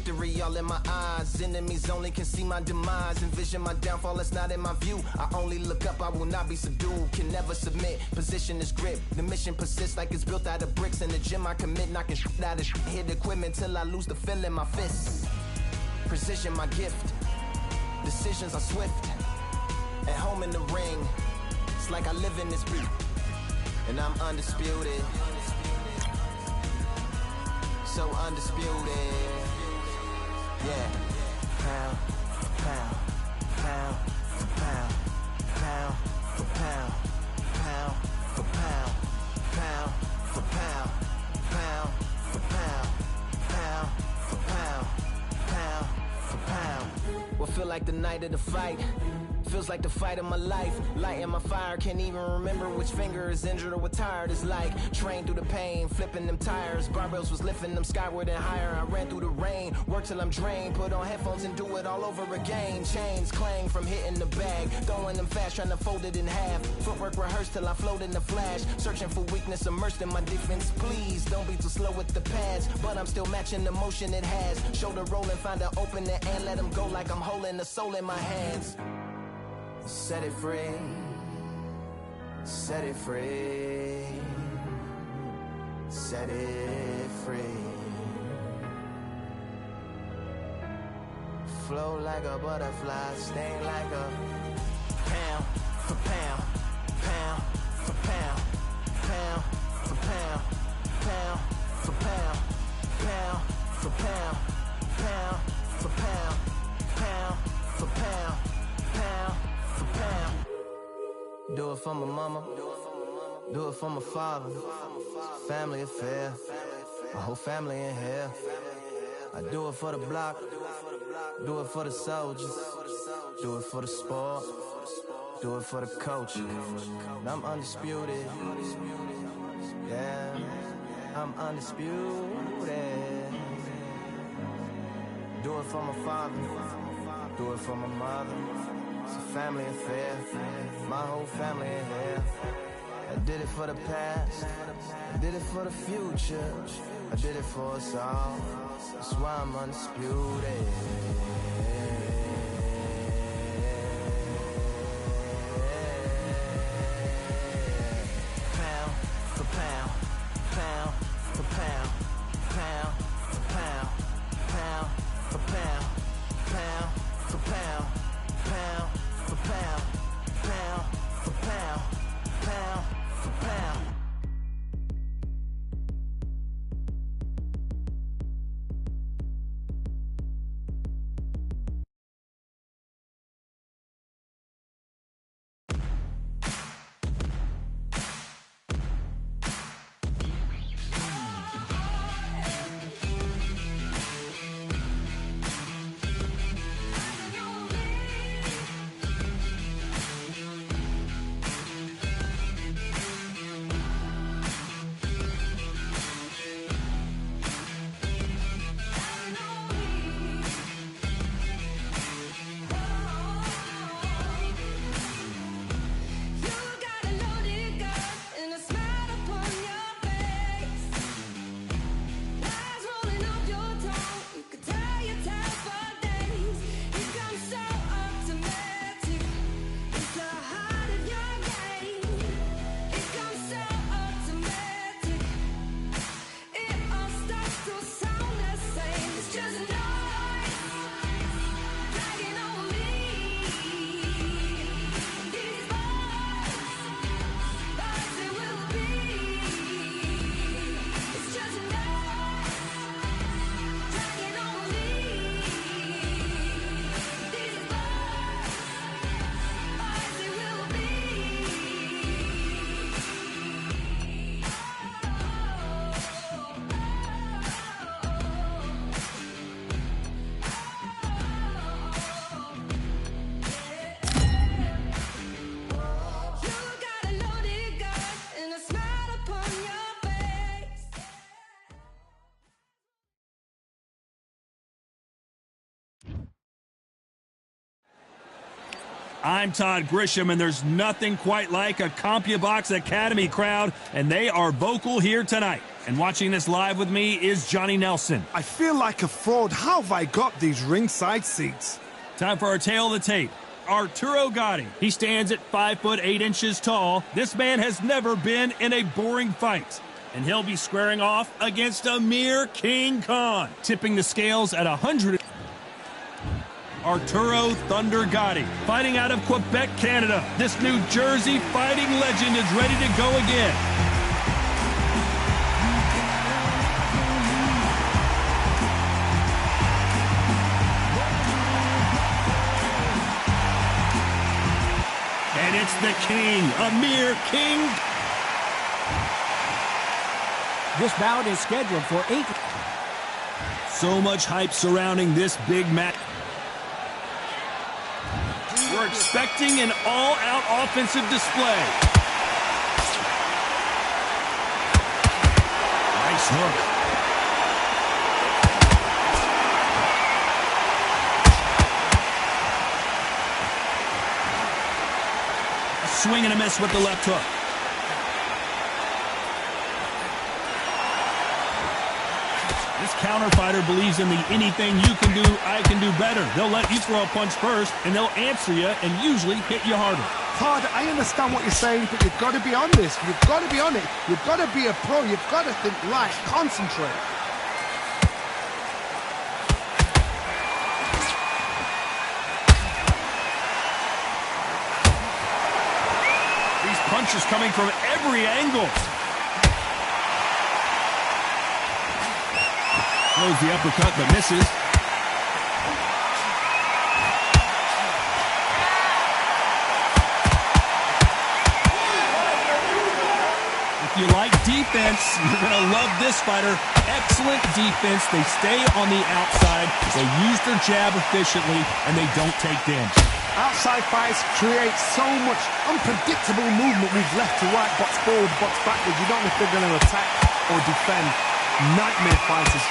Victory all in my eyes. Enemies only can see my demise. Envision my downfall, it's not in my view. I only look up, I will not be subdued. Can never submit, position is grip. The mission persists like it's built out of bricks. In the gym I commit, knocking shit out of shit. Hit equipment till I lose the feel in my fists. Precision my gift. Decisions are swift. At home in the ring, it's like I live in this beat. And I'm undisputed. So undisputed. Yeah. Pound for pound, pound for pound, pound for pound, pound for pound, pound for pound, pound for pound, pound for pound, pound for pound. What feel like the night of the fight? Feels like the fight of my life. Lighting my fire, can't even remember which finger is injured or what tired is like. Train through the pain, flipping them tires. Barbells was lifting them skyward and higher. I ran through the rain, work till I'm drained. Put on headphones and do it all over again. Chains clang from hitting the bag. Throwing them fast, trying to fold it in half. Footwork rehearsed till I float in the flash. Searching for weakness, immersed in my defense. Please, don't be too slow with the pads. But I'm still matching the motion it has. Shoulder rolling, find an opening and let them go like I'm holding the soul in my hands. Set it free, set it free, set it free. Flow like a butterfly, sting like a pound for pound, pound for pound, pound for pound, pound for pound, pound for pound, pound for pound, pound for pound, pound. Do it for my mama, do it for my father. Family affair, my whole family in here. I do it for the block, do it for the soldiers, do it for the sport, do it for the coach. And I'm undisputed, yeah, I'm undisputed. Do it for my father, do it for my mother. It's a family affair, my whole family in here. I did it for the past, I did it for the future, I did it for us all. That's why I'm undisputed. Pound for pound, pound for pound, pound for pound, pound for pound, pound for pound, pound for pound, pound for pound, pound for pound. I'm Todd Grisham, and there's nothing quite like a CompuBox Academy crowd, and they are vocal here tonight. And watching this live with me is Johnny Nelson. I feel like a fraud. How have I got these ringside seats? Time for our tail of the tape. Arturo Gatti. He stands at 5'8" tall. This man has never been in a boring fight. And he'll be squaring off against Amir King Khan. Tipping the scales at 100. Arturo Thunder Gatti, fighting out of Quebec, Canada. This New Jersey fighting legend is ready to go again. And it's the king, Amir King. This bout is scheduled for 8. So much hype surrounding this big match. We're expecting an all-out offensive display. Nice hook. A swing and a miss with the left hook. This counter fighter believes in the anything you can do, I can do better. They'll let you throw a punch first, and they'll answer you and usually hit you harder. Todd, I understand what you're saying, but you've got to be on this. You've got to be on it. You've got to be a pro. You've got to think right. Concentrate. These punches coming from every angle. Throws the uppercut, but misses. If you like defense, you're going to love this fighter. Excellent defense. They stay on the outside. They use their jab efficiently, and they don't take damage. Outside fights create so much unpredictable movement. We've left to right, box forward, box backwards. You don't know if they're going to attack or defend. Nightmare fighters.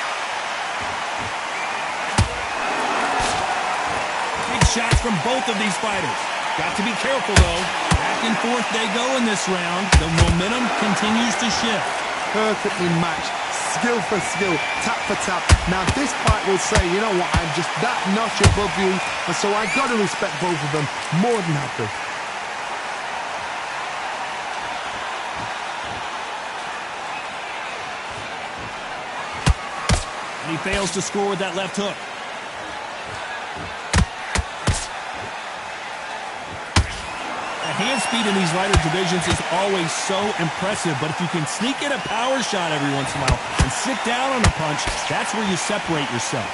Shots from both of these fighters. Got to be careful, though. Back and forth they go in this round. The momentum continues to shift. Perfectly matched. Skill for skill. Tap for tap. Now, this fight will say, you know what, I'm just that notch above you, and so I got to respect both of them. More than happy. And he fails to score with that left hook. Hand speed in these lighter divisions is always so impressive, but if you can sneak in a power shot every once in a while and sit down on a punch, that's where you separate yourself.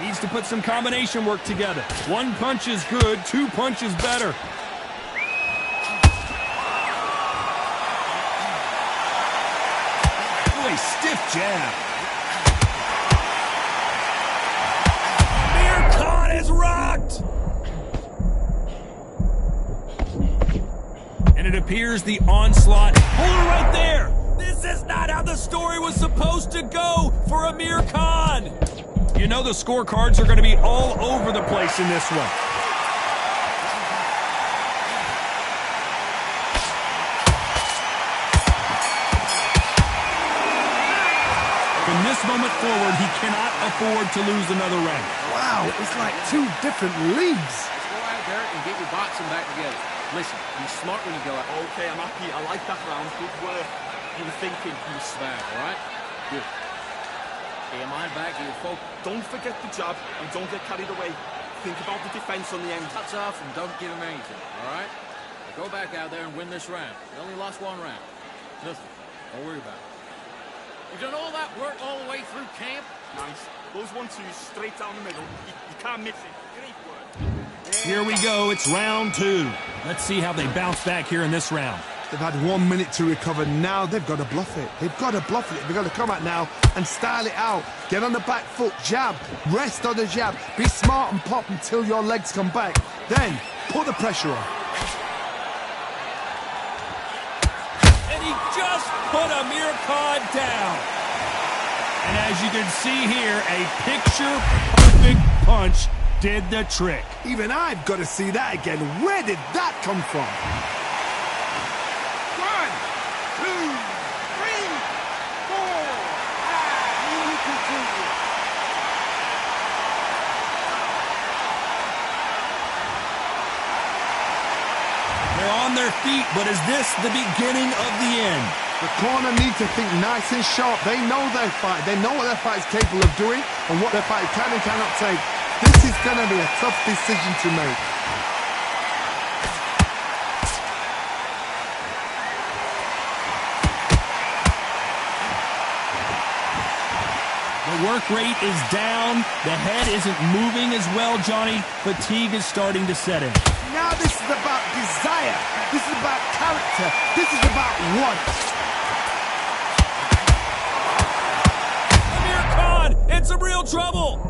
Needs to put some combination work together. One punch is good, two punches better. Stiff jab. Amir Khan is rocked. And it appears the onslaught. Hold it right there. This is not how the story was supposed to go for Amir Khan. You know the scorecards are going to be all over the place in this one. From this moment forward, he cannot afford to lose another round. Wow, it's like two different leagues. Let's go out there and get your boxing back together. Listen, be smart when you go out. Okay, I'm happy. I like that round. Good work. You were thinking. You were smart, all right? Good. Get your mind back, get your focus. Don't forget the jab and don't get carried away. Think about the defense on the end. Cuts off and don't give him anything, all right? Now go back out there and win this round. You only lost one round. Nothing. Don't worry about it. You've done all that work all the way through camp. Nice. Those 1-2s straight down the middle. You can't miss it. Great work. Here we go. It's round two. Let's see how they bounce back here in this round. They've had 1 minute to recover. Now they've got to bluff it. They've got to bluff it. They've got to come out now and style it out. Get on the back foot, jab, rest on the jab. Be smart and pop until your legs come back. Then put the pressure on. And he just put Amir Khan down. And as you can see here, a picture-perfect punch did the trick. Even I've got to see that again. Where did that come from? 1, 2, 3, 4. Here we continue. They're on their feet, but is this the beginning of the end? The corner need to think nice and sharp. They know their fight. They know what their fight is capable of doing and what their fight can and cannot take. This is going to be a tough decision to make. The work rate is down. The head isn't moving as well, Johnny. Fatigue is starting to set in. Now this is about desire. This is about character. This is about want. Amir Khan in some real trouble.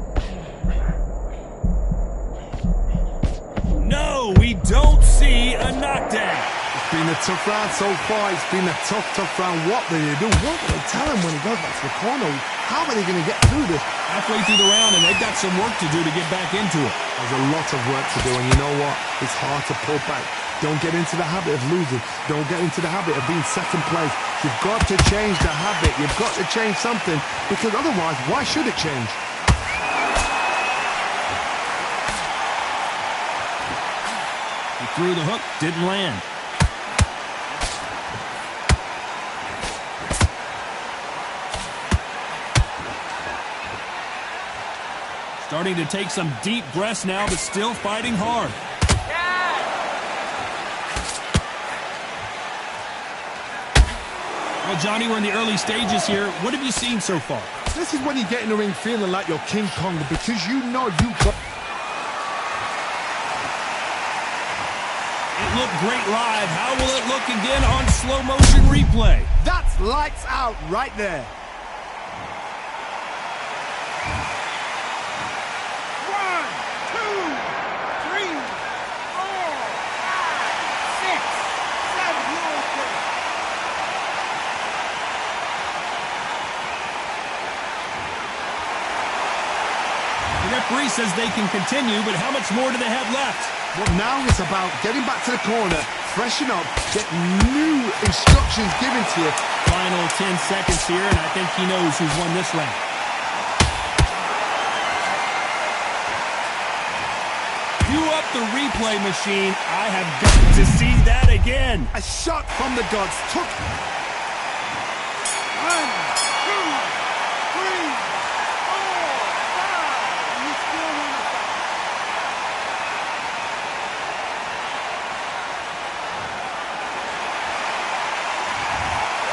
No, we don't see a knockdown. It's been a tough round so far. It's been a tough round. What do they do? What will they tell him when he goes back to the corner? How are they going to get through this? Halfway through the round, and they've got some work to do to get back into it. There's a lot of work to do, and you know what? It's hard to pull back. Don't get into the habit of losing. Don't get into the habit of being second place. You've got to change the habit. You've got to change something, because otherwise, why should it change? He threw the hook, didn't land. Starting to take some deep breaths now, but still fighting hard. Well, Johnny, we're in the early stages here. What have you seen so far? This is when you get in the ring feeling like you're King Kong, because you know you got... It looked great live. How will it look again on slow motion replay? That's lights out right there. 3 says they can continue, but how much more do they have left? Well, now it's about getting back to the corner, freshen up, get new instructions given to you. Final 10 seconds here, and I think he knows who's won this round. Cue up the replay machine. I have got to see that again. A shot from the gods took... 1, 2, 3, 4, 5. You still want to fight.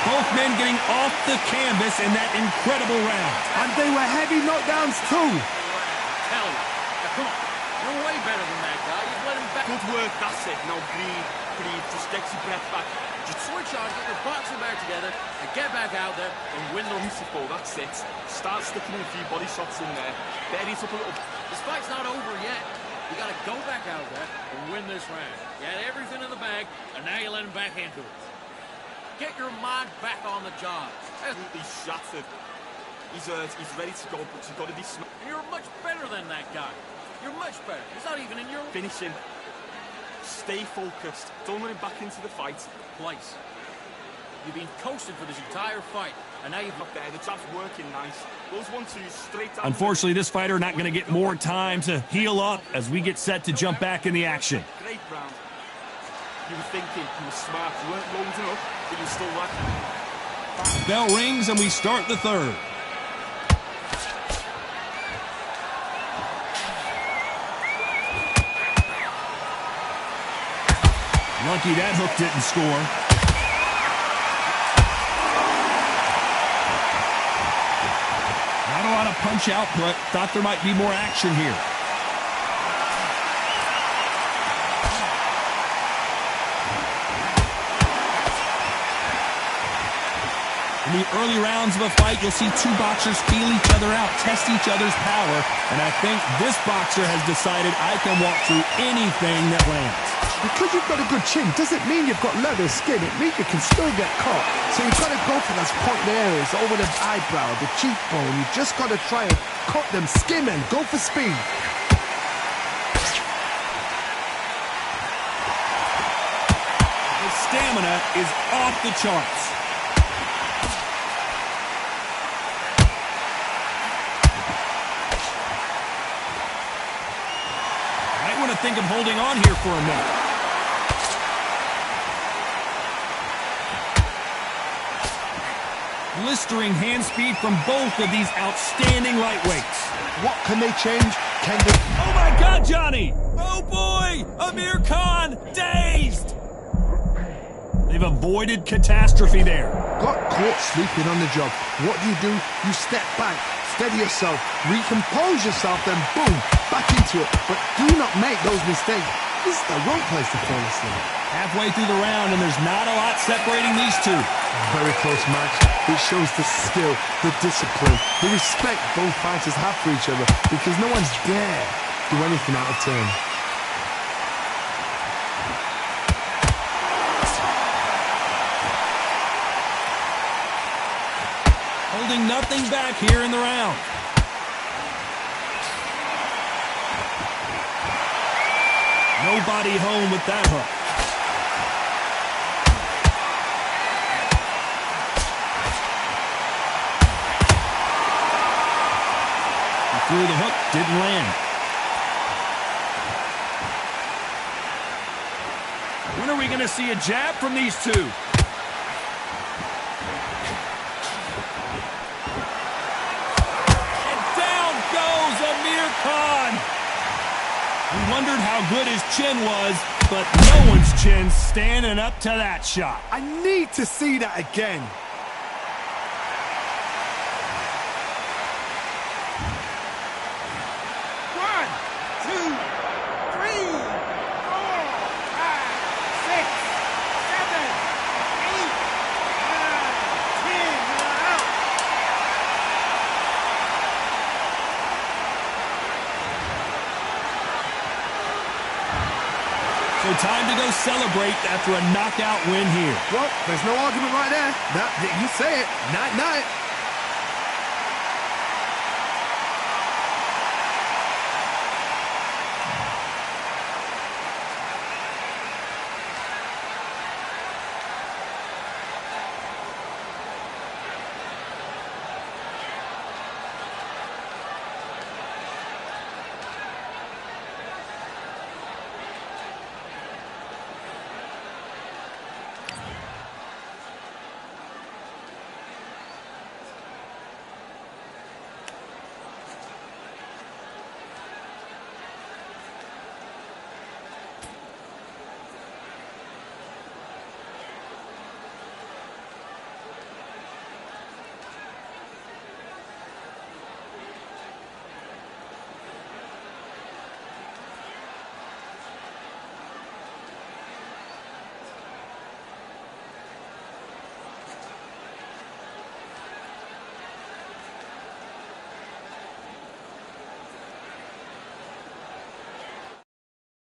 Both men getting off the canvas in that incredible round. And they were heavy knockdowns too. Tell you. Now, come on. You're way better than that guy. You let him back. Good work, that's it. Now breathe, just get your breath back. Just switch on, get your boxing back together, and get back out there and win the... Beautiful, that's it. Start sticking in a few body shots in there. Bury it up a little. This fight's not over yet. You gotta go back out there and win this round. You had everything in the bag, and now you let him back into it. Get your mind back on the job. He's shattered. He's ready to go, but you've got to be smart. You're much better than that guy. You're much better. He's not even in your... Finish him. Stay focused. Don't let him back into the fight. place. You've been coasting for this entire fight, and now you've... Up there, the jab's working nice. Those 1-2s straight down. Unfortunately, this fighter not going to get more time to heal up as we get set to jump back in the action. Great round. You were thinking, you were smart. You weren't loading up, but you still like... Bell rings and we start the third. Lucky that hook didn't score. Not a lot of punch output. Thought there might be more action here. In the early rounds of a fight, you'll see two boxers feel each other out, test each other's power, and I think this boxer has decided I can walk through anything that lands. Because you've got a good chin doesn't mean you've got leather skin. It means you can still get caught. So you've got to go for those pointed areas over the eyebrow, the cheekbone. You've just got to try and cut them, skim and go for speed. stamina is off the charts. Might want to think of holding on here for a minute. Blistering hand speed from both of these outstanding lightweights. What can they change? Can they... Oh my God, Johnny! Oh boy! Amir Khan, dazed! They've avoided catastrophe there. Got caught sleeping on the job. What do? You step back, steady yourself, recompose yourself, then boom, back into it. But do not make those mistakes. This is the wrong place to fall asleep. Halfway through the round, and there's not a lot separating these two. Very close match. It shows the skill, the discipline, the respect both fighters have for each other, because no one's dare do anything out of turn. Holding nothing back here in the round. Nobody home with that hook. He threw the hook, didn't land. When are we going to see a jab from these two? And down goes Amir Khan. We wondered how good his chin was, but no one's chin standing up to that shot. I need to see that again. One, two, three, 4, 5, 6, 7, 8, 9, 10. You're out. So time to go celebrate after a knockout win here. Well, there's no argument right there. You say it. Night-night.